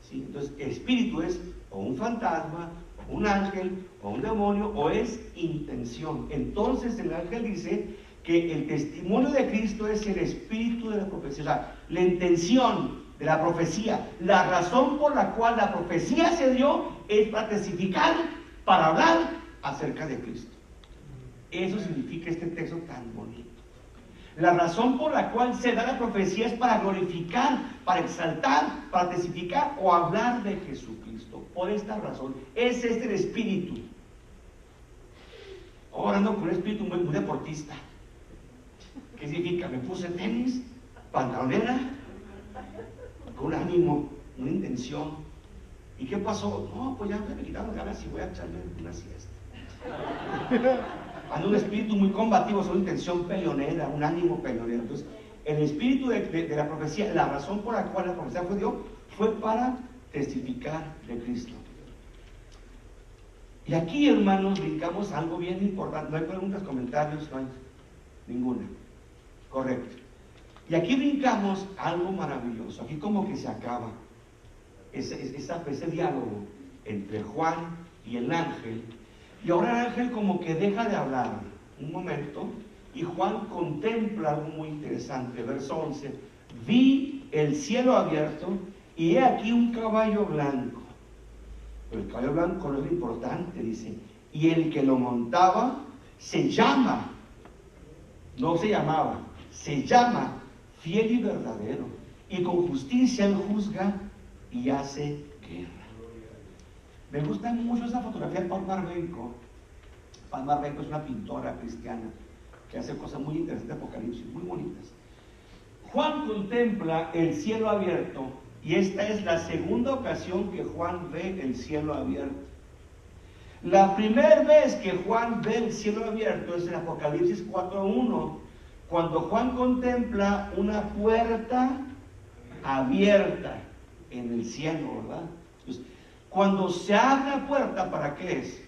¿Sí? Entonces, espíritu es o un fantasma, o un ángel, o un demonio, o es intención. Entonces el ángel dice que el testimonio de Cristo es el espíritu de la profecía, o sea, la intención de la profecía, la razón por la cual la profecía se dio es para testificar, para hablar acerca de Cristo. Eso significa este texto tan bonito. La razón por la cual se da la profecía es para glorificar, para exaltar, para testificar o hablar de Jesucristo. Por esta razón, ese es el espíritu. Ahora ando con un espíritu muy deportista. ¿Qué significa? Me puse tenis, pantalonera, con un ánimo, una intención. ¿Y qué pasó? No, pues ya me quitaron las ganas y voy a echarme una siesta. Ando un espíritu muy combativo, es una intención peleonera, un ánimo peleonero. Entonces, el espíritu de la profecía, la razón por la cual la profecía fue dio, fue para testificar de Cristo. Y aquí, hermanos, brincamos algo bien importante. No hay preguntas, comentarios, no hay ninguna. Correcto. Y aquí brincamos algo maravilloso. Aquí como que se acaba ese diálogo entre Juan y el ángel. Y ahora el ángel como que deja de hablar un momento y Juan contempla algo muy interesante. Verso 11. Vi el cielo abierto y he aquí un caballo blanco. Pero el caballo blanco no es lo importante, dice. Y el que lo montaba se llama, no se llamaba, se llama fiel y verdadero. Y con justicia él juzga y hace guerra. Me gusta mucho esa fotografía de Palmar Benco. Palmar Benco es una pintora cristiana que hace cosas muy interesantes de Apocalipsis, muy bonitas. Juan contempla el cielo abierto y esta es la segunda ocasión que Juan ve el cielo abierto. La primera vez que Juan ve el cielo abierto es en Apocalipsis 4:1, cuando Juan contempla una puerta abierta en el cielo, ¿verdad? Entonces, cuando se abre la puerta, ¿para qué es?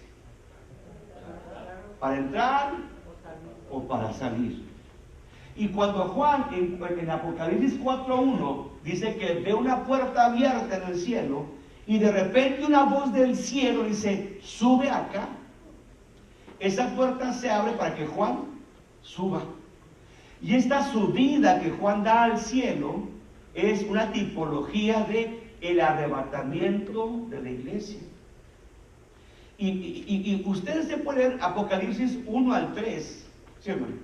¿Para entrar o para salir? Y cuando Juan en Apocalipsis 4:1 dice que ve una puerta abierta en el cielo y de repente una voz del cielo dice, sube acá. Esa puerta se abre para que Juan suba. Y esta subida que Juan da al cielo es una tipología de el arrebatamiento de la iglesia. Y ustedes se pueden leer Apocalipsis 1 al 3, ¿sí, hermano?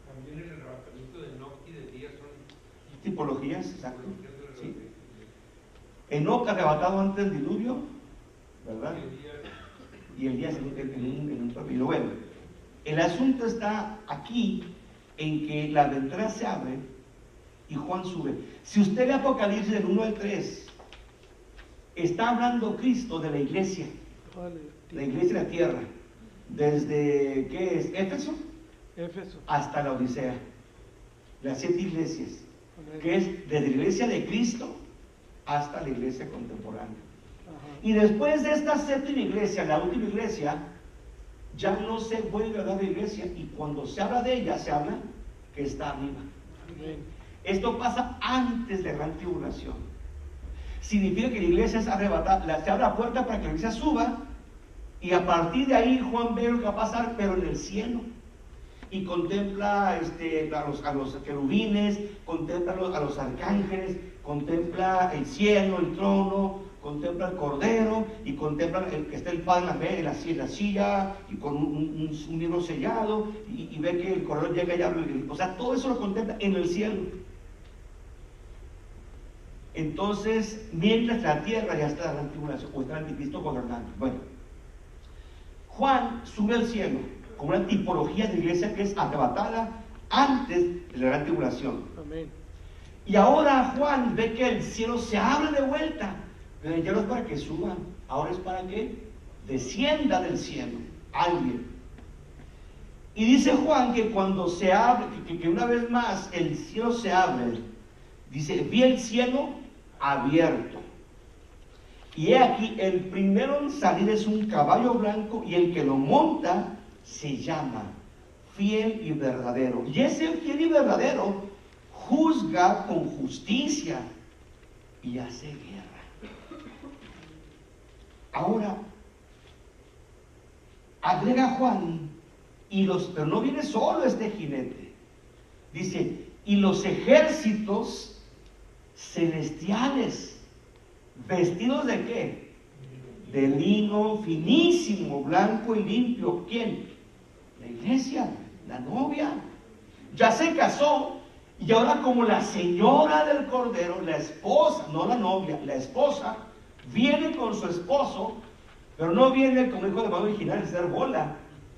También el arrebatamiento de Enoc y de Elías son tipologías, exacto. ¿Sí? Enoc arrebatado antes del diluvio, ¿verdad? Y Elías en un tornillo. Bueno, el asunto está aquí en que la ventana se abre y Juan sube. Si usted lee Apocalipsis del 1 al 3, está hablando Cristo de la iglesia. La iglesia de la tierra, desde, ¿qué es? Éfeso hasta la Odisea, las 7 iglesias, que es desde la iglesia de Cristo hasta la iglesia contemporánea. Y después de esta 7ª iglesia, la última iglesia, ya no se vuelve a hablar de iglesia, y cuando se habla de ella, se habla que está arriba. Esto pasa antes de la gran tribulación. Significa que la iglesia es arrebatada, se abre la puerta para que la iglesia suba, y a partir de ahí Juan ve lo que va a pasar, pero en el cielo. Y contempla a los querubines, contempla a los arcángeles, contempla el cielo, el trono, contempla al Cordero y contempla el que está el Padre en la silla y con un libro sellado y ve que el Cordero llega y habla. O sea, todo eso lo contempla en el cielo. Entonces, mientras la tierra ya está en la gran tribulación, o está el anticristo gobernando. Bueno, Juan sube al cielo como una tipología de iglesia que es arrebatada antes de la gran tribulación. Amén. Y ahora Juan ve que el cielo se abre de vuelta, pero ya no es para que suban, ahora es para que descienda del cielo alguien. Y dice Juan que cuando se abre, que una vez más el cielo se abre, dice, vi el cielo abierto. Y he aquí, el primero en salir es un caballo blanco y el que lo monta se llama Fiel y Verdadero. Y ese fiel y verdadero juzga con justicia y hace guerra. Ahora, agrega Juan, pero no viene solo este jinete. Dice, y los ejércitos celestiales, ¿vestidos de qué? De lino finísimo, blanco y limpio. ¿Quién? La iglesia, la novia. Ya se casó y ahora como la señora del Cordero, la esposa, no la novia, la esposa, viene con su esposo, pero no viene como dijo el hermano original de ser bola,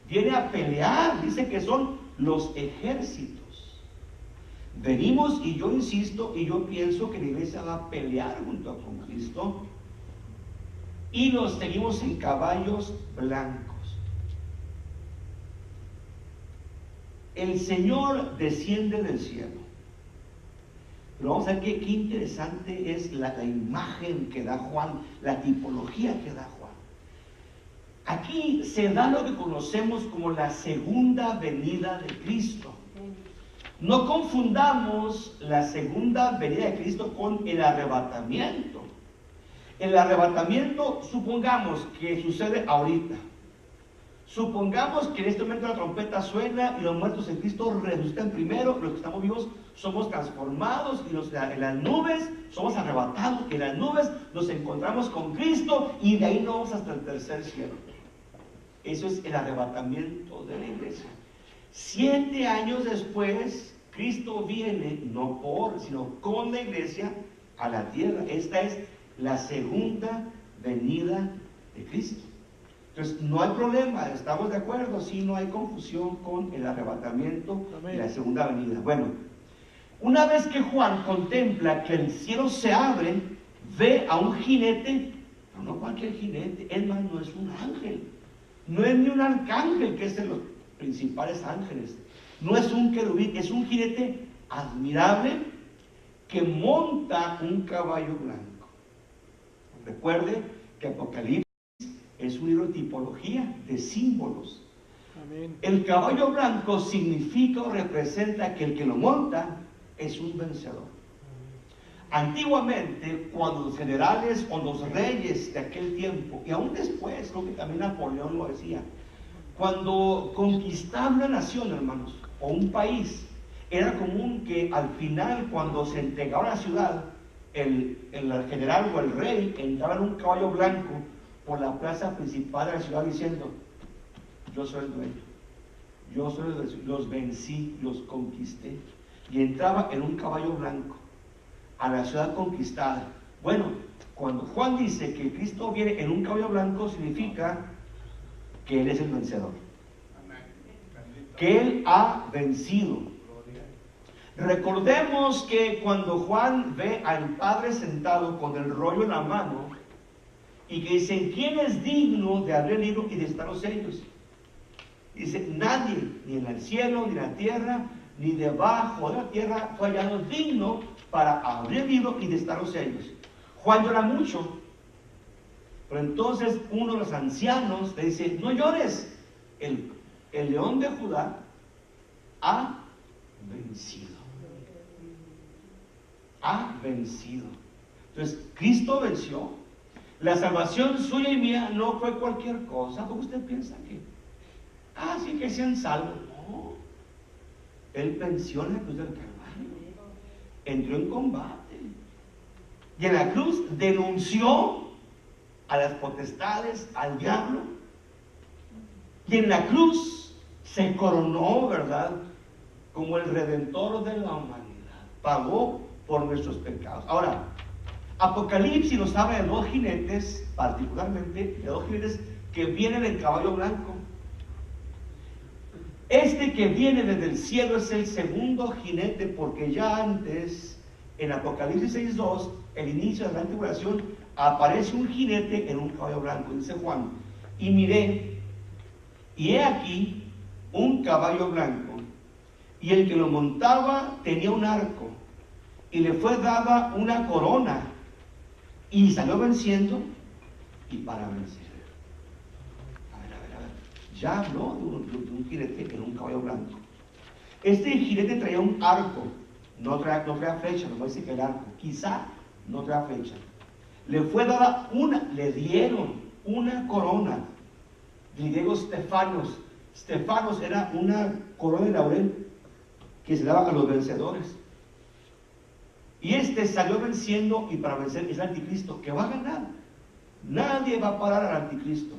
viene a pelear. Dice que son los ejércitos. Venimos y yo insisto y yo pienso que la iglesia va a pelear junto con Cristo y nos seguimos en caballos blancos. El Señor desciende del cielo. Pero vamos a ver qué interesante es la imagen que da Juan, la tipología que da Juan. Aquí se da lo que conocemos como la segunda venida de Cristo. No confundamos la segunda venida de Cristo con el arrebatamiento. El arrebatamiento, supongamos que sucede ahorita. Supongamos que en este momento la trompeta suena y los muertos en Cristo resucitan primero, los que estamos vivos somos transformados y en las nubes somos arrebatados, en las nubes nos encontramos con Cristo y de ahí nos vamos hasta el tercer cielo. Eso es el arrebatamiento de la iglesia. 7 años después, Cristo viene, no por, sino con la iglesia a la tierra. Esta es la segunda venida de Cristo. Entonces, no hay problema, estamos de acuerdo, sí, no hay confusión con el arrebatamiento y la segunda venida. Bueno, una vez que Juan contempla que el cielo se abre, ve a un jinete, pero no cualquier jinete, es más, no es un ángel, no es ni un arcángel, que es de los principales ángeles, no es un querubín, es un jinete admirable que monta un caballo blanco. Recuerde que Apocalipsis es un libro de tipología, de símbolos. Amén. El caballo blanco significa o representa que el que lo monta es un vencedor. Antiguamente, cuando los generales o los reyes de aquel tiempo, y aún después, creo que también Napoleón lo decía, cuando conquistaba una nación, hermanos, o un país, era común que al final, cuando se entregaba la ciudad, el general o el rey entraba en un caballo blanco por la plaza principal de la ciudad diciendo: yo soy el dueño, yo soy el dueño, los vencí, los conquisté. Y entraba en un caballo blanco a la ciudad conquistada. Bueno, cuando Juan dice que Cristo viene en un caballo blanco, significa que Él es el vencedor, que Él ha vencido. Recordemos que cuando Juan ve al Padre sentado con el rollo en la mano y que dice: ¿quién es digno de abrir el libro y de estar los sellos? Dice: nadie, ni en el cielo, ni en la tierra, ni debajo de la tierra fue hallado digno para abrir el libro y de estar los sellos. Juan llora mucho, pero entonces uno de los ancianos le dice: no llores, el león de Judá ha vencido. Ha vencido. Entonces, Cristo venció. La salvación suya y mía no fue cualquier cosa. ¿Cómo usted piensa que? Sí, que sean salvos. No. Él venció en la cruz del Calvario. Entró en combate. Y en la cruz denunció a las potestades, al diablo. Y en la cruz se coronó, ¿verdad?, como el redentor de la humanidad. Pagó por nuestros pecados. Ahora, Apocalipsis nos habla de dos jinetes, particularmente de dos jinetes que vienen en caballo blanco. Este que viene desde el cielo es el segundo jinete, porque ya antes, en Apocalipsis 6:2, el inicio de la gran tribulación, aparece un jinete en un caballo blanco, dice Juan. Y miré, y he aquí un caballo blanco, y el que lo montaba tenía un arco, y le fue dada una corona, y salió venciendo y para vencer. A ver. Ya habló de un jinete en un caballo blanco. Este jinete traía un arco, no traía flecha, no dice que el arco, quizá no traía flecha. Le fue dada le dieron una corona. El griego Stefanos. Stefanos era una corona de laurel que se daba a los vencedores. Y este salió venciendo, y para vencer es el anticristo, que va a ganar. Nadie va a parar al anticristo.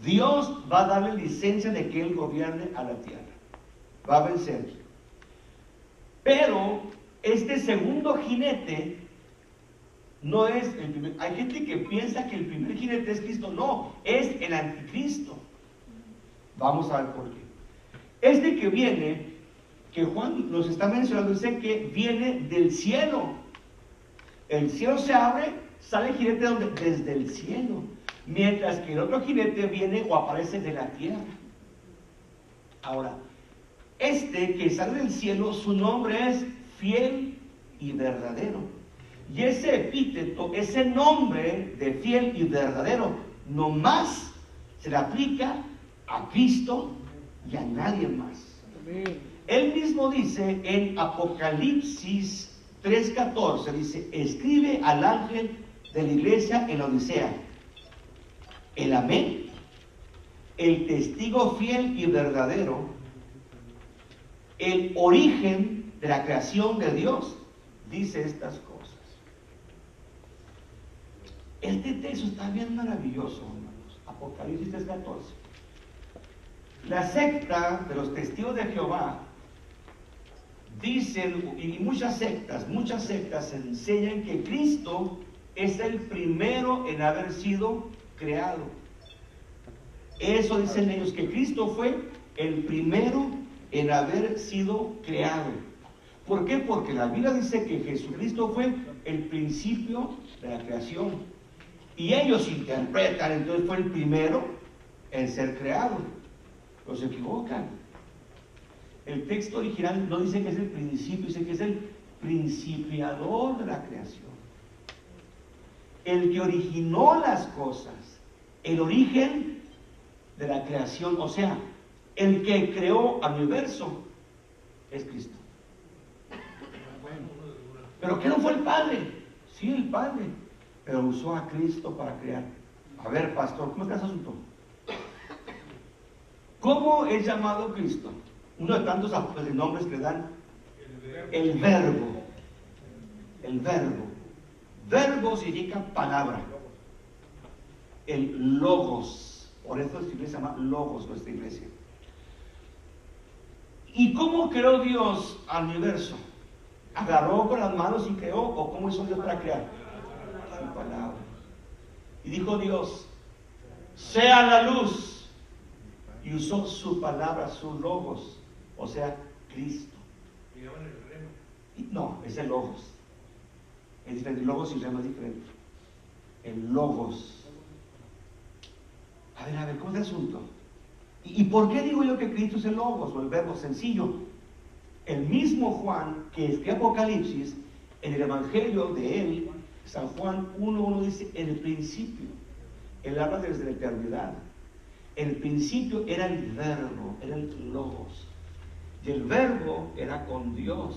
Dios va a darle licencia de que él gobierne a la tierra. Va a vencer. Pero este segundo jinete no es el primer. Hay gente que piensa que el primer jinete es Cristo. No, es el anticristo. Vamos a ver por qué. Este que viene, que Juan nos está mencionando, dice que viene del cielo. El cielo se abre, sale el jinete desde el cielo, mientras que el otro jinete viene o aparece de la tierra. Ahora, este que sale del cielo, su nombre es fiel y verdadero. Y ese epíteto, ese nombre de fiel y verdadero, nomás se le aplica a Cristo y a nadie más. Amén. Él mismo dice en Apocalipsis 3:14, dice: escribe al ángel de la iglesia en la Odisea, el Amén, el testigo fiel y verdadero, el origen de la creación de Dios, dice estas cosas. Este texto está bien maravilloso, hermanos. Apocalipsis 3:14. La secta de los testigos de Jehová dicen, y muchas sectas enseñan que Cristo es el primero en haber sido creado. Eso dicen ellos, que Cristo fue el primero en haber sido creado. ¿Por qué? Porque la Biblia dice que Jesucristo fue el principio de la creación. Y ellos interpretan, entonces fue el primero en ser creado. Los equivocan. El texto original no dice que es el principio, dice que es el principiador de la creación. El que originó las cosas, el origen de la creación, o sea, el que creó al universo, es Cristo. ¿Pero qué no fue el Padre? Sí, el Padre, pero usó a Cristo para crear. A ver, pastor, ¿cómo está ese asunto? ¿Cómo es llamado Cristo? Uno de tantos nombres que le dan. El verbo. El verbo. Verbo significa palabra. El logos. Por eso esta iglesia se llama logos, nuestra iglesia. ¿Y cómo creó Dios al universo? ¿Agarró con las manos y creó? ¿O cómo hizo Dios para crear? Su palabra. Y dijo Dios: sea la luz. Y usó su palabra, su logos, o sea, Cristo. ¿Le llaman el rema? No, es el logos. Es diferente, logos y rema es diferente. El logos. A ver, ¿cómo es el asunto? ¿Y por qué digo yo que Cristo es el logos o el verbo? Sencillo. El mismo Juan que escribe Apocalipsis, en el Evangelio de él, San Juan 1:1 dice: en el principio. Él habla desde la eternidad. En el principio era el verbo, era el logos. Y el verbo era con Dios.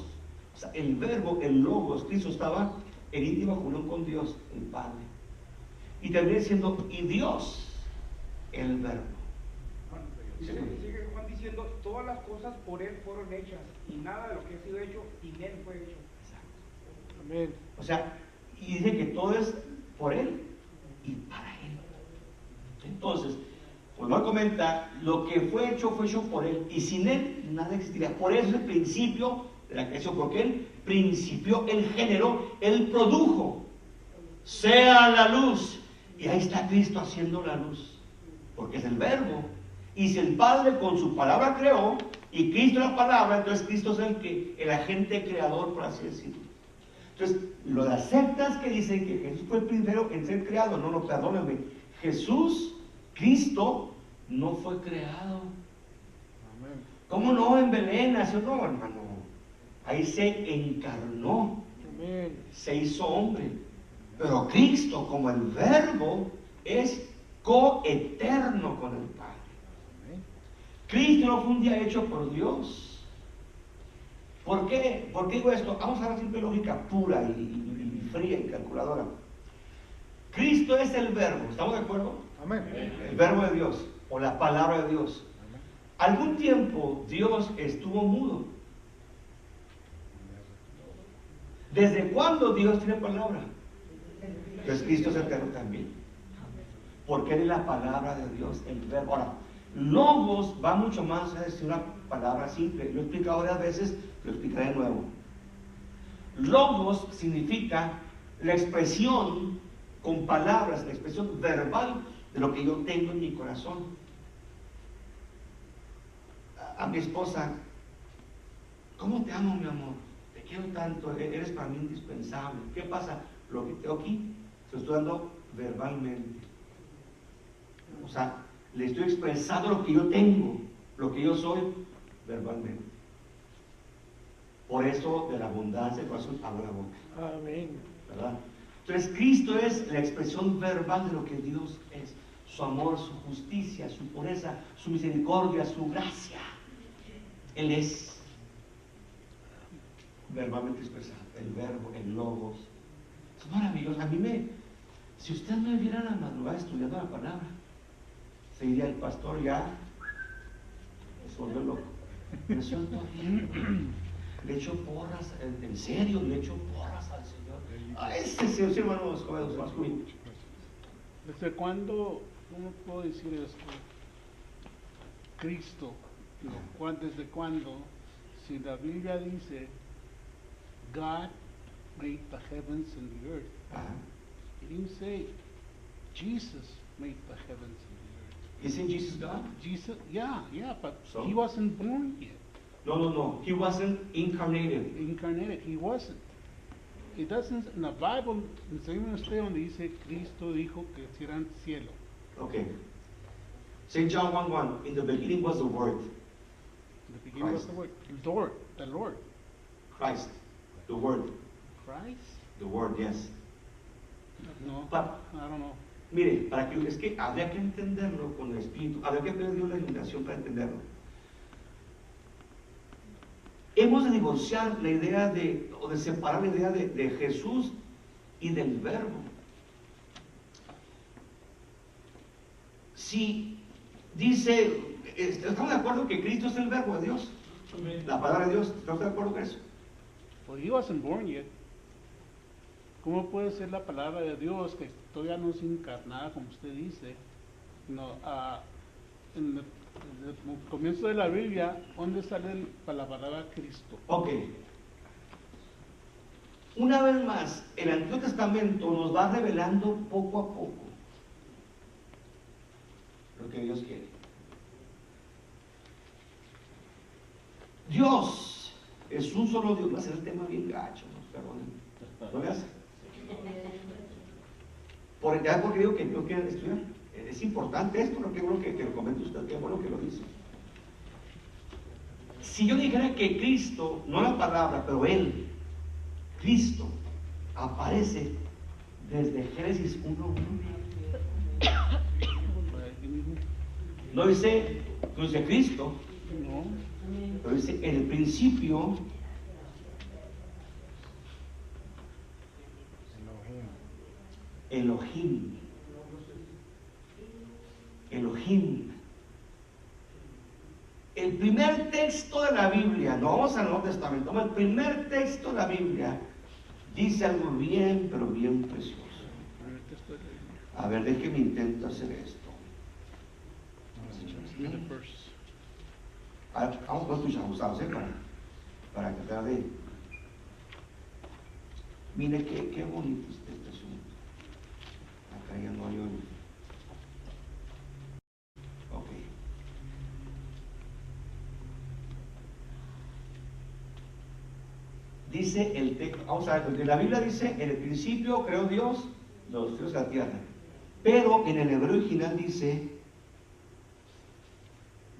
O sea, el verbo, el logos, Cristo estaba en íntima comunión con Dios, el Padre. Y termina diciendo: y Dios, el verbo. Sigue Juan diciendo: todas las cosas por él fueron hechas, y nada de lo que ha sido hecho sin él fue hecho. Exacto. Amén. O sea, y dice que todo es por él. y para Él. Entonces, pues no comenta, lo que fue hecho por Él, y sin Él nada existiría. Por eso es el principio de la creación, porque Él principió, Él generó, Él produjo. Sea la luz. Y ahí está Cristo haciendo la luz, porque es el verbo. Y si el Padre con su palabra creó, y Cristo es la palabra, entonces Cristo es el agente creador, por así decirlo. Entonces, las sectas que dicen que Jesús fue el primero en ser creado, no, perdónenme. Jesús, Cristo, no fue creado. Amén. ¿Cómo no? En Belén nació, no, hermano. Ahí se encarnó, Amén. se hizo hombre. Pero Cristo, como el verbo, es coeterno con el Padre. Amén. Cristo no fue un día hecho por Dios. ¿Por qué? ¿Por qué digo esto? Vamos a ver simple lógica pura y fría y calculadora. Cristo es el verbo, ¿estamos de acuerdo? Amén. El verbo de Dios, o la palabra de Dios. Algún tiempo Dios estuvo mudo. ¿Desde cuándo Dios tiene palabra? Pues Cristo es eterno también. Porque Él es la palabra de Dios, el verbo. Ahora, logos va mucho más allá de decir una palabra simple. Lo he explicado varias veces, lo explicaré de nuevo. Logos significa la expresión con palabras, la expresión verbal de lo que yo tengo en mi corazón. A mi esposa, ¿cómo te amo, mi amor? Te quiero tanto, eres para mí indispensable. ¿Qué pasa? Lo que tengo aquí, se lo estoy dando verbalmente. O sea, le estoy expresando lo que yo tengo, lo que yo soy, verbalmente. Por eso, de la abundancia del corazón habla la boca. Amén. ¿Verdad? Entonces, Cristo es la expresión verbal de lo que Dios es. Su amor, su justicia, su pureza, su misericordia, su gracia. Él es verbalmente expresado, el verbo, el logos. Es maravilloso. Si usted me viera a la madrugada estudiando la palabra, se diría el pastor ya se volvió loco. Me siento bien. Le echo porras, en serio, le echo porras al Señor. A ese Señor, sí, hermanos, jóvenes, más jóvenes. ¿Desde cuándo, cómo puedo decir esto? Cristo, ¿desde cuándo? Si la Biblia dice, God made the heavens and the earth. He didn't say, Jesus made the heavens and the earth. Isn't Jesus God? Jesus, yeah, but So? He wasn't born yet. No. He wasn't incarnated. Incarnated, He wasn't. It doesn't, in the Bible, enseñame usted donde dice, Cristo dijo que hicieran cielo. Okay. St. John 1:1. In the beginning was the Word. In the beginning was the word, the Lord. Christ. The Word. Christ? The Word, yes. No, But, I don't know. mire, es que habría que entenderlo con el Espíritu. Habría que pedir la iluminación para entenderlo. Hemos de divorciar la idea o de separar la idea de Jesús y del verbo. Si dice, ¿estamos de acuerdo que Cristo es el verbo de Dios? La palabra de Dios, ¿estamos de acuerdo con eso? Well, He wasn't born yet. ¿Cómo puede ser la palabra de Dios que todavía no es encarnada, como usted dice? No, en el comienzo de la Biblia, ¿dónde sale la palabra Cristo? Ok. Una vez más, el Antiguo Testamento nos va revelando poco a poco lo que Dios quiere. Dios es un solo Dios. Va a ser el tema bien gacho, ¿no? Perdonen. ¿No le hace? Porque digo que no quieren estudiar. Es importante esto, lo que bueno que lo comente usted, qué bueno que lo dice. Si yo dijera que Cristo, no la palabra, pero Él, Cristo, aparece desde Génesis 1:1. No dice Cristo, No. pero dice en el principio Elohim. El primer texto de la Biblia, no vamos al Nuevo Testamento, el primer texto de la Biblia dice algo bien, pero bien precioso. A ver, déjeme intento hacer esto. Read the verse. Vamos con tus abusados, para tratar de... Mire qué bonito este asunto. Acá ya no hay hoy. Ok. Dice el texto, vamos a ver, porque la Biblia dice, en el principio creó Dios los cielos y la tierra. Pero en el hebreo original dice,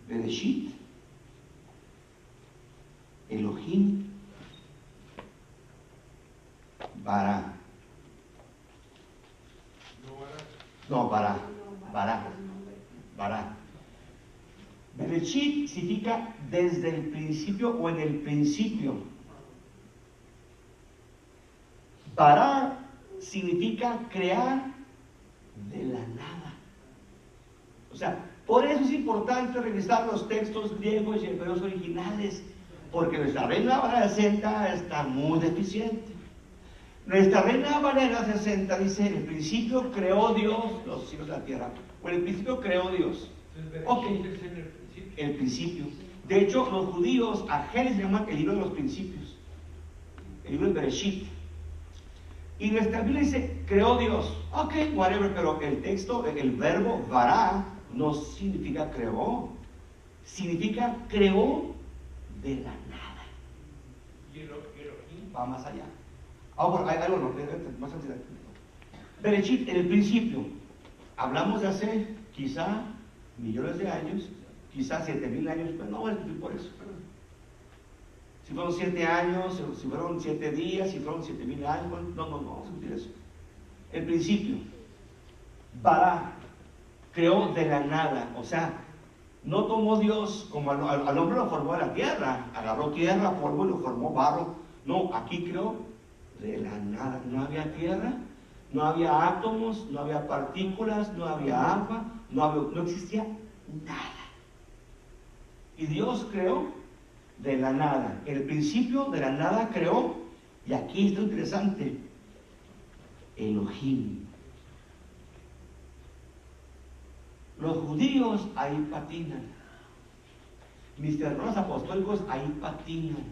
Bereshit, Elohim, Bará. No, Bará. Bereshit significa desde el principio o en el principio. Bará significa crear de la nada. O sea, por eso es importante revisar los textos griegos y hebreos originales, porque nuestra Reina Valera 60 está muy deficiente. Nuestra Reina Valera 60 dice, en el principio creó Dios los cielos y la tierra. O en el principio creó Dios. Ok, el principio. De hecho, los judíos a Génesis llaman el libro de los principios, el libro de Bereshit. Y nuestra Biblia dice, creó Dios. Ok, whatever, pero el texto, el verbo vará, no significa creó. Significa creó de la nada. Va más allá. Ahora, hay algo más allá. Bereshit, en el principio. Hablamos de hace, quizá, millones de años, quizá 7,000 años, pero no voy a discutir por eso. Si fueron 7 años, si fueron 7 días, si fueron 7,000 años, no vamos a discutir eso. El principio, Bará, creó de la nada, o sea, no tomó Dios como al hombre lo formó de la tierra, agarró tierra, polvo y lo formó barro. No, aquí creó de la nada. No había tierra, no había átomos, no había partículas, no había agua, no existía nada. Y Dios creó de la nada. En el principio de la nada creó, y aquí está interesante, Elohim. Los judíos ahí patinan. Mis hermanos apostólicos ahí patinan.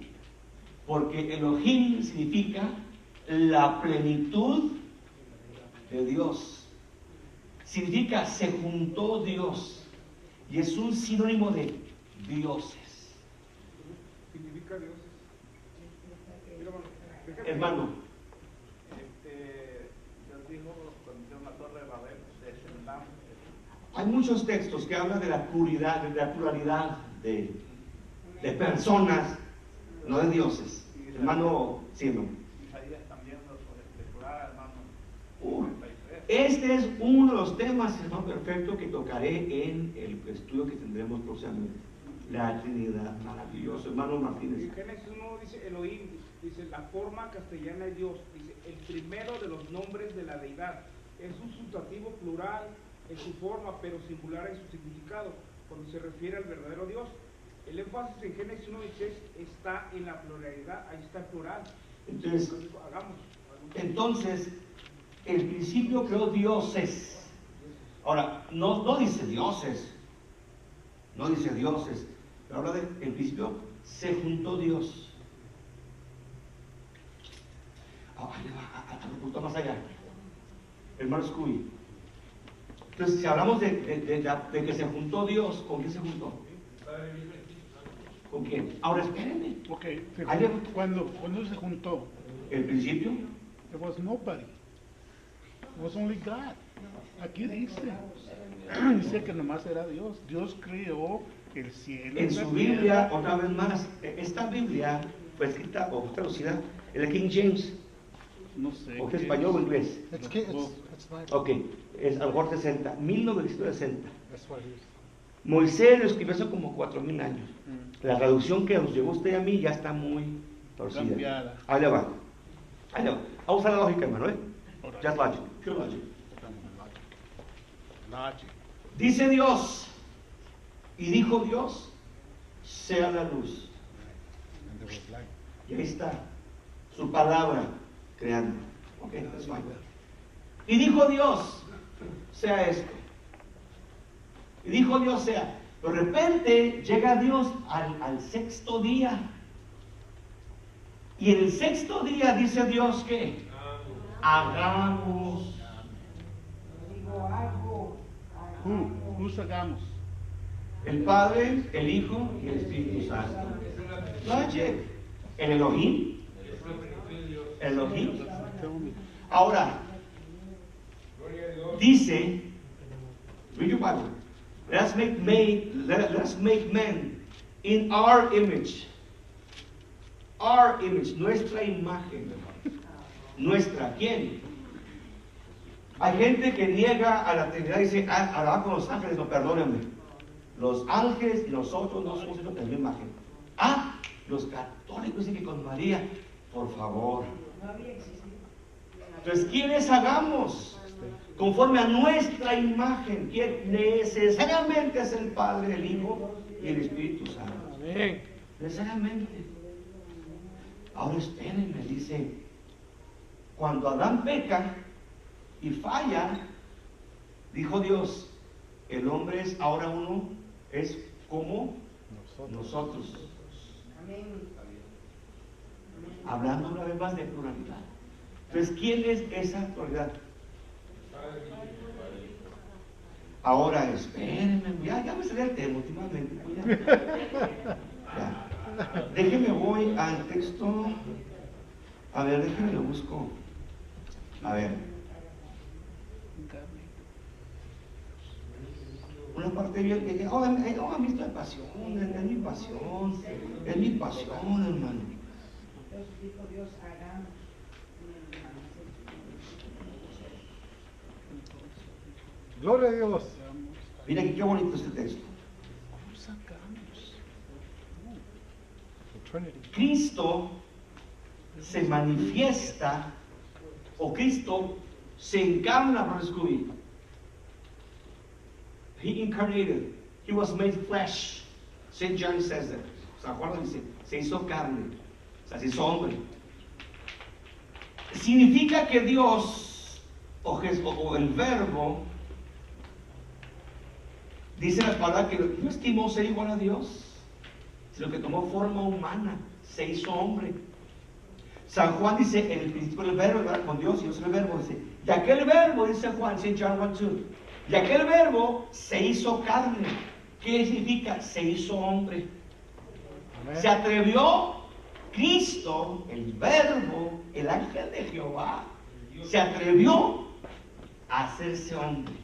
Porque Elohim significa la plenitud de Dios. Significa se juntó Dios. Y es un sinónimo de dioses. Significa dioses. Hermano. Dios dijo cuando hicieron la torre de Babel, descendamos. Hay muchos textos que hablan de la pluralidad, de personas, no de dioses. Hermano, sí, no. Isaías también lo plural, hermano. Este es uno de los temas, hermano, perfecto que tocaré en el estudio que tendremos próximamente. La Trinidad, maravilloso, hermano Martínez. En Génesis 1 dice Elohim, dice la forma castellana de Dios, dice el primero de los nombres de la deidad. Es un sustantivo plural en su forma, pero singular en su significado, cuando se refiere al verdadero Dios. El énfasis en Génesis 1:16 está en la pluralidad, ahí está el plural. Entonces, el principio creó dioses. Ahora, no dice dioses, no dice dioses, pero habla de, el principio se juntó Dios. Un punto más allá. Hermano Scooby. Entonces, si hablamos de que se juntó Dios, ¿con quién se juntó? ¿Con quién? Ahora espérenme. Ok, ¿cuándo se juntó? ¿El principio? There was nobody. It was only God. Aquí dice que nomás era Dios. Dios creó el cielo. En su Biblia, otra vez más, esta Biblia fue escrita o traducida en el King James. No sé. ¿O qué español o inglés? It's Ok, es a lo mejor 60, 1960. That's what it is. Moisés lo escribió hace como 4,000 años. La traducción que nos llegó a usted y a mí ya está muy torcida. Cambiada. Ahí le va. Vamos a usar la lógica, hermano, ¿eh? Alright. Just logic, pure logic. Logic. Dice Dios, y dijo Dios, sea la luz. And there was light. Y ahí está, su palabra creando. Ok, that's fine. Y dijo Dios, sea esto. Y dijo Dios sea. De repente llega Dios al sexto día. Y en el sexto día dice Dios que hagamos. Who's hagamos? El Padre, el Hijo y el Espíritu Santo. Oye, el Elohim. El Elohim. Ahora, dice, read your Bible. Let's make men in our image. Our image, nuestra imagen. Nuestra, ¿quién? Hay gente que niega a la Trinidad y dice, ahora con los ángeles, no, perdónenme. Los ángeles y nosotros no somos la misma imagen. Los católicos dicen que con María, por favor. Entonces, ¿quiénes hagamos? Conforme a nuestra imagen, ¿quién necesariamente es el Padre, el Hijo y el Espíritu Santo? Amén. Necesariamente. Ahora espérenme, dice, cuando Adán peca y falla, dijo Dios, el hombre es ahora uno, es como nosotros. Hablando una vez más de pluralidad. Entonces, ¿quién es esa pluralidad? Ahora, espérenme, ya me salí el tema últimamente. Pues ya. Déjeme, voy al texto. A ver, déjeme lo busco. A ver. Una parte bien que a mí es la pasión, es mi pasión, es mi pasión, hermano. Dijo Dios, hagamos. Gloria a Dios. Mira que qué bonito este texto. Cristo se manifiesta, o Cristo se encarna para descubrir. He incarnated. He was made flesh. St. John says that. San Juan dice, se hizo carne. O sea, se hizo hombre. Significa que Dios, o el Verbo, dice las palabras que no estimó ser igual a Dios, sino que tomó forma humana, se hizo hombre. San Juan dice, en el principio del Verbo era con Dios, y yo soy el Verbo, dice, y aquel Verbo, dice Juan, St. John 1:2, y aquel Verbo se hizo carne. ¿Qué significa? Se hizo hombre. Amén. Se atrevió Cristo, el Verbo, el ángel de Jehová, se atrevió a hacerse hombre,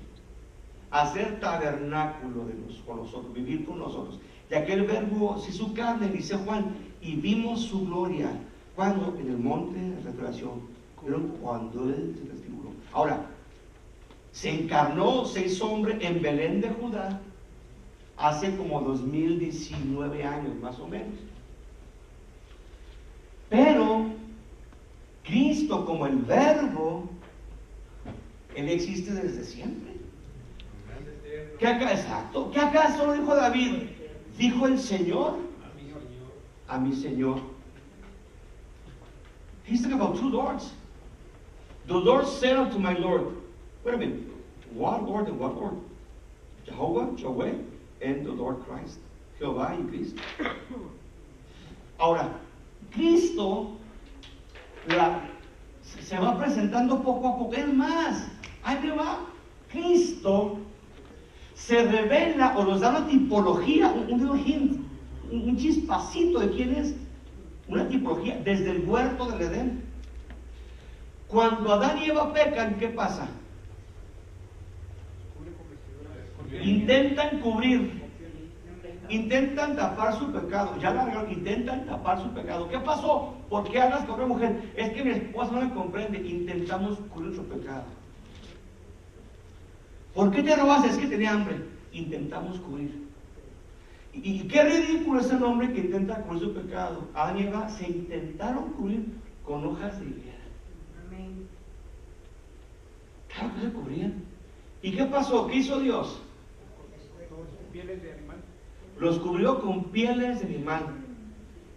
a hacer tabernáculo con nosotros, vivir con nosotros. Y aquel Verbo se hizo carne, dice Juan, y vimos su gloria. ¿Cuándo? En el monte de la revelación. Pero cuando Él se desfiguró. Ahora, se encarnó, se hizo hombre en Belén de Judá hace como 2019 años, más o menos. Pero Cristo, como el Verbo, Él existe desde siempre. Exacto. ¿Qué acaso dijo David? Dijo el Señor a mi Señor. He's talking about two lords. The Lord said unto my Lord, wait a minute, what Lord and what Lord? Jehovah, Yahweh, and the Lord Christ. Jehová y Cristo. Ahora, Cristo se va presentando poco a poco. Es más, ahí me va. Cristo se revela o nos da una tipología, un chispacito de quién es. Una tipología desde el huerto del Edén. Cuando Adán y Eva pecan, ¿qué pasa? Intentan cubrir, intentan tapar su pecado. Ya largaron, intentan tapar su pecado. ¿Qué pasó? ¿Por qué hablas con una mujer? Es que mi esposa no me comprende. Intentamos cubrir su pecado. ¿Por qué te robaste? Es que tenía hambre. Intentamos cubrir. Y qué ridículo es el hombre que intenta cubrir su pecado. Adán y Eva se intentaron cubrir con hojas de higuera. Amén. Claro que se cubrían. ¿Y qué pasó? ¿Qué hizo Dios? Pieles de animal. Los cubrió con pieles de animal.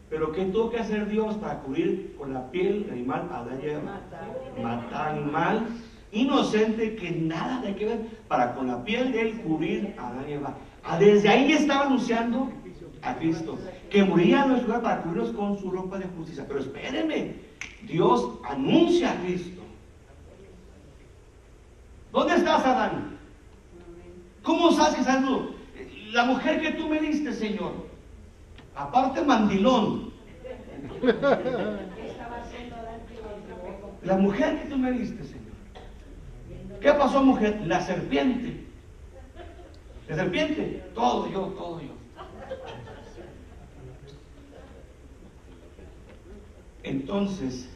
Pero ¿qué tuvo que hacer Dios para cubrir con la piel de animal a Adán y Eva? Matar animal inocente, que nada de que ver, para con la piel de él cubrir a Adán y Eva. Desde ahí estaba anunciando a Cristo, que moría en nuestro lugar para cubrirnos con su ropa de justicia. Pero espérenme, Dios anuncia a Cristo. ¿Dónde estás, Adán? ¿Cómo sabes que estás tú? La mujer que tú me diste, Señor, aparte mandilón, la mujer que tú me diste, Señor. ¿Qué pasó, mujer? La serpiente. La serpiente, todo yo, todo yo. Entonces,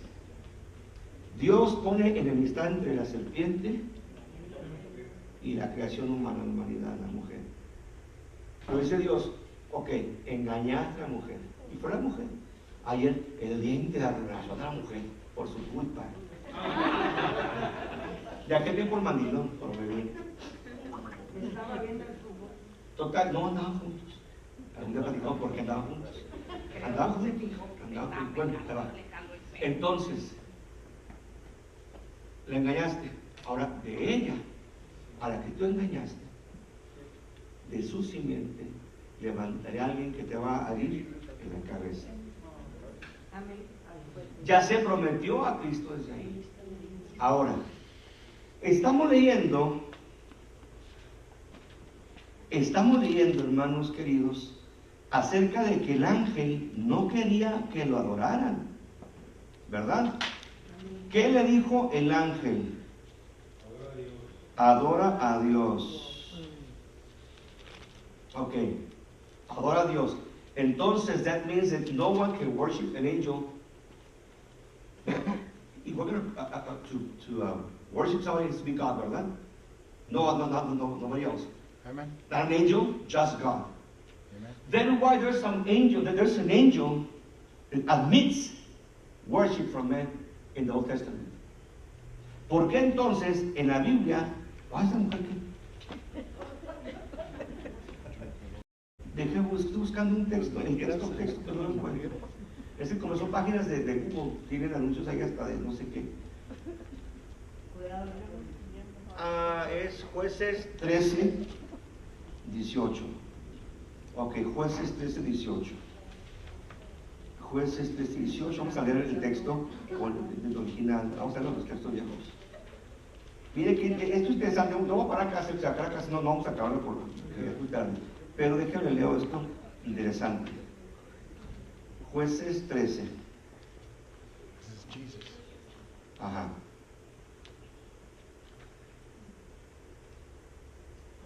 Dios pone enemistad entre la serpiente y la creación humana, la humanidad, la mujer. Pero dice Dios, ok, engañaste a la mujer. Y fue la mujer. Ayer, el diente de la revelación de la mujer, por su culpa. ¿De aquel tiempo el mandilón? Por bebé. Estaba viendo el fútbol. Total, no andaban juntos. Algún día platicamos por qué andaban juntos. Andaban juntos. Andaban juntos. Bueno, ahí va. Entonces, la engañaste. Ahora, de ella, a la que tú engañaste, de su simiente, levantaré a alguien que te va a herir en la cabeza. Amén. Ya se prometió a Cristo desde ahí. Ahora, estamos leyendo, hermanos queridos, acerca de que el ángel no quería que lo adoraran, ¿verdad? ¿Qué le dijo el ángel? Adora a Dios. Ok, adora a Dios. Entonces, that means that no one can worship an angel. If we're going to worship somebody, it's to be God, ¿verdad? Nobody else. Amen. Not an angel, just God. Amen. Then why there's an angel that admits worship from men in the Old Testament? ¿Por qué entonces en la Biblia, esta mujer que estoy buscando un texto, en estos textos que no lo encuentro? Es que como son páginas de Google, tienen anuncios ahí hasta de no sé qué. Es Jueces 13, 18. Ok, Jueces 13, 18. Jueces 13, 18. Vamos a leer el texto del original. Vamos a leer los textos viejos. Mire que esto es interesante. No voy a parar acá, casi no vamos a acabarlo por muy tarde. Pero déjenme leo esto interesante. Jueces 13. This is Jesus. Ajá.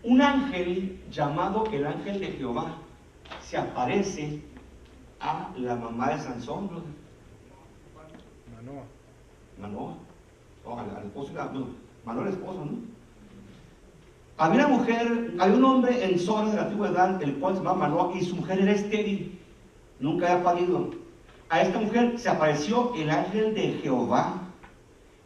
Un ángel llamado el ángel de Jehová se aparece a la mamá de Sansón, brother. Manoah. Manoah, al esposo, Manoah el esposo, ¿no? Había una mujer, había un hombre en Sora de la antigüedad, el cual se llamaba Manoah, y su mujer era estéril, nunca había parido. A esta mujer se apareció el ángel de Jehová,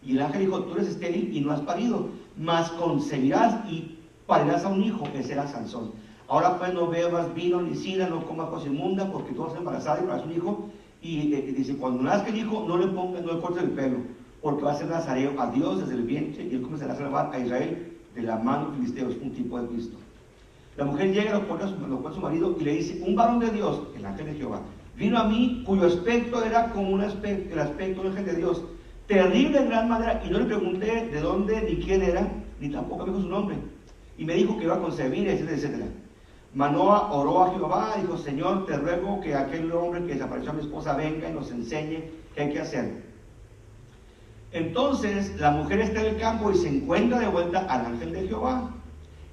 y el ángel dijo, tú eres estéril y no has parido, mas concebirás y parirás a un hijo, que será Sansón. Ahora pues no bebas vino ni sidra, no comas cosa inmunda, porque tú vas embarazada y parirás un hijo. Y dice, cuando nazca el hijo, no le cortes el pelo, porque va a ser nazareo a Dios desde el vientre, y él comenzará a salvar a Israel de la mano de filisteos, un tipo de Cristo. La mujer llega, lo cuenta a su marido y le dice, un varón de Dios, el ángel de Jehová, vino a mí, cuyo aspecto era como el aspecto del ángel de Dios, terrible en gran manera, y no le pregunté de dónde ni quién era, ni tampoco me dijo su nombre, y me dijo que iba a concebir, etcétera, etcétera. Manoah oró a Jehová, dijo, Señor, te ruego que aquel hombre que desapareció a mi esposa venga y nos enseñe qué hay que hacer. Entonces la mujer está en el campo y se encuentra de vuelta al ángel de Jehová,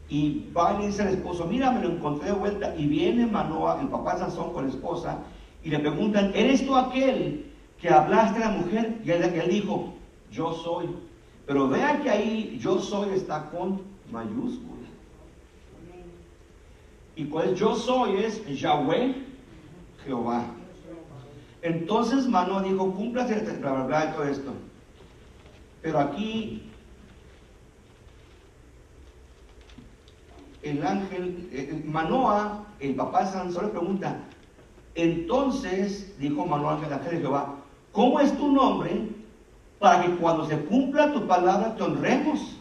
y va y le dice al esposo, mira, me lo encontré de vuelta. Y viene Manoah, el papá de Sansón, con la esposa, y le preguntan, ¿eres tú aquel que hablaste a la mujer? Y él dijo, yo soy. Pero vea que ahí yo soy está con mayúscula. Y pues yo soy es Yahweh, Jehová. Entonces Manoah dijo, cúmplase la verdad de todo esto. Pero aquí el ángel, Manoah, el papá de Sansón, le pregunta, entonces dijo Manoah al ángel de Jehová, ¿cómo es tu nombre? para que cuando se cumpla tu palabra te honremos.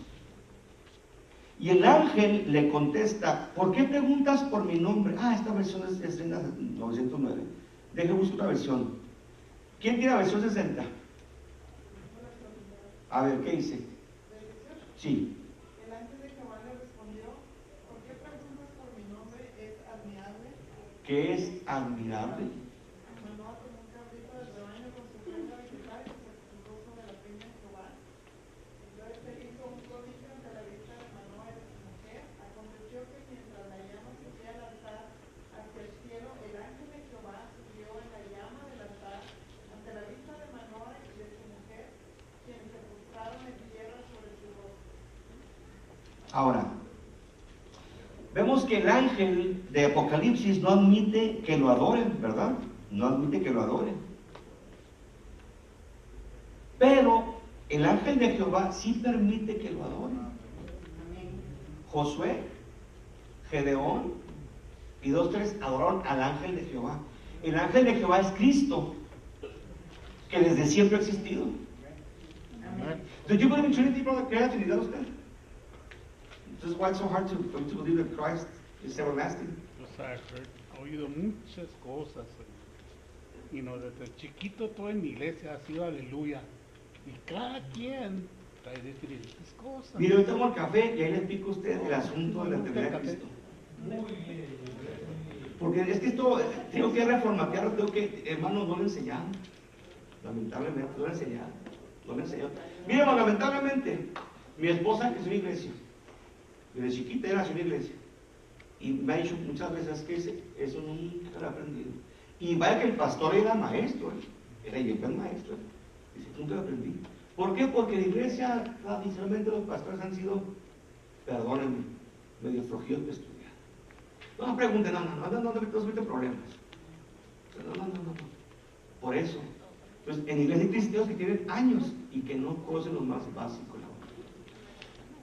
Y el ángel le contesta, ¿por qué preguntas por mi nombre? Esta versión es en la 909. Deje buscar otra versión. ¿Quién tiene la versión 60? A ver, ¿qué dice? Sí. El ángel de Jehová le respondió, ¿por qué preguntas por mi nombre? Es admirable. ¿Qué es admirable? Manoah tomó un cabrito del rebaño con su ofrenda vegetal y se sentó sobre la peña de Jehová. Entonces él hizo un prodigio ante la vista de Manoah y de su mujer. Aconteció que mientras la llama subía al altar hacia el cielo, el ángel de Jehová subió en la llama del altar ante la vista de Manoah y de su mujer, quienes se postraron en tierra sobre su rostro. Ahora, vemos que el ángel de Apocalipsis no admite que lo adoren, ¿verdad? No admite que lo adoren. Pero el ángel de Jehová sí permite que lo adoren. Josué, Gedeón y 2-3 adoraron al ángel de Jehová. El ángel de Jehová es Cristo, que desde siempre ha existido. ¿Do you believe in Trinity, brother? ¿Cree la Trinidad usted? This is why it's so hard for you to believe that Christ is everlasting. Pues he oído muchas cosas. Y no, desde chiquito todo en mi iglesia ha sido aleluya. Y cada quien trae diferentes cosas. Mire, hoy tomo el café y ahí le explico a usted el asunto de la Trinidad de Cristo. Porque es que esto tengo que reformatearlo, tengo que, hermanos, no lo enseñaron. Lamentablemente, no lo enseñaron. No lo enseñaron. Mire, hermano, lamentablemente, mi esposa, que es una iglesia, desde chiquita era una iglesia, y me ha dicho muchas veces que eso nunca lo he aprendido. Y vaya que el pastor era maestro, era yo el maestro. Dice, nunca lo aprendí. ¿Por qué? Porque la iglesia, tradicionalmente los pastores han sido, perdónenme, medio flojillos de estudiar. No me pregunten, no te meten problemas. No. Por eso. Entonces, en iglesia hay cristianos que tienen años y que no conocen lo más básico.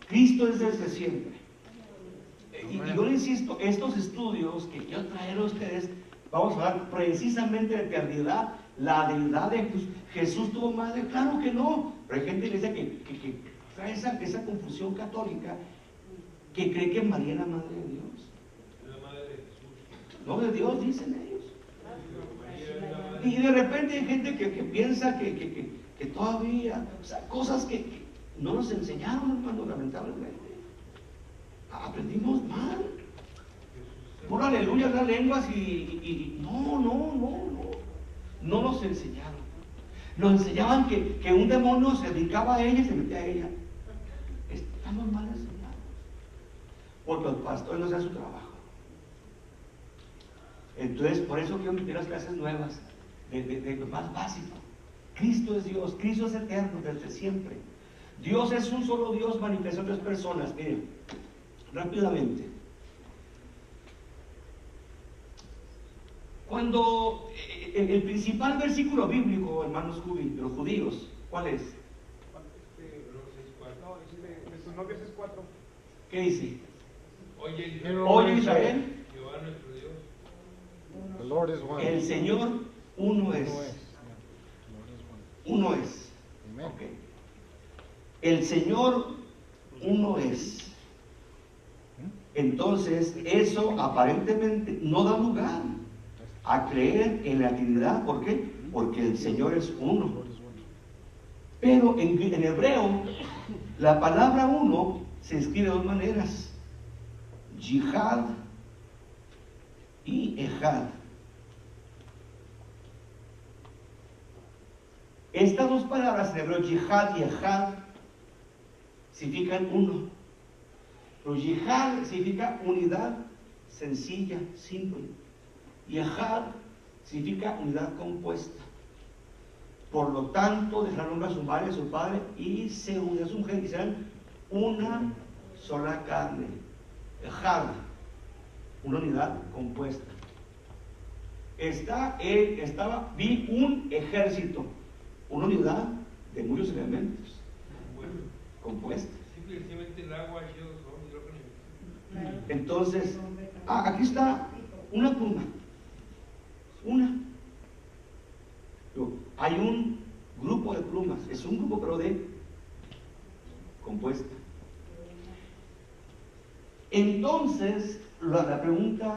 Cristo es desde siempre. Y yo le insisto, estos estudios que quiero traer a ustedes, vamos a hablar precisamente de eternidad, la deidad de Jesús. ¿Jesús tuvo madre? Claro que no. Pero hay gente que trae esa confusión católica, que cree que María es la madre de Dios. La madre de Jesús. No, de Dios, dicen ellos. Y de repente hay gente que piensa que todavía, o sea, cosas que no nos enseñaron, hermano, lamentablemente. Aprendimos mal. Por aleluya, las lenguas y no nos enseñaron. Nos enseñaban que un demonio se dedicaba a ella y se metía a ella. Estamos mal enseñados. Porque los pastores no hacen su trabajo. Entonces, por eso quiero meter las clases nuevas, de lo más básico. Cristo es Dios, Cristo es eterno desde siempre. Dios es un solo Dios manifestado en 3 personas. Miren, rápidamente. Cuando el principal versículo bíblico, hermanos de los judíos, ¿cuál es? No, de sus novios es 4. ¿Qué dice? Oye, Israel, Jehová nuestro Dios. The Lord is one. el Señor uno es. Uno es. The Lord is one. Uno es. Amen. Ok. El Señor uno es. Entonces, eso aparentemente no da lugar a creer en la Trinidad. ¿Por qué? Porque el Señor es The uno. Lord is one. Pero en hebreo, la palabra uno se escribe de 2 maneras: Jihad y Ejad. Estas 2 palabras en hebreo, Jihad y Ejad, significan uno. Pero Jihad significa unidad sencilla, simple. Y Ejad significa unidad compuesta. Por lo tanto, dejarán hombre a su madre y a su padre y se unen a su mujer y serán una sola carne. Ejad, una unidad compuesta. Vi un ejército, una unidad de muchos elementos compuesta. Simplemente el agua, yo, hidrógeno. Entonces, aquí está una pluma. Una. Hay un grupo de plumas, es un grupo pero de compuesta. Entonces, la pregunta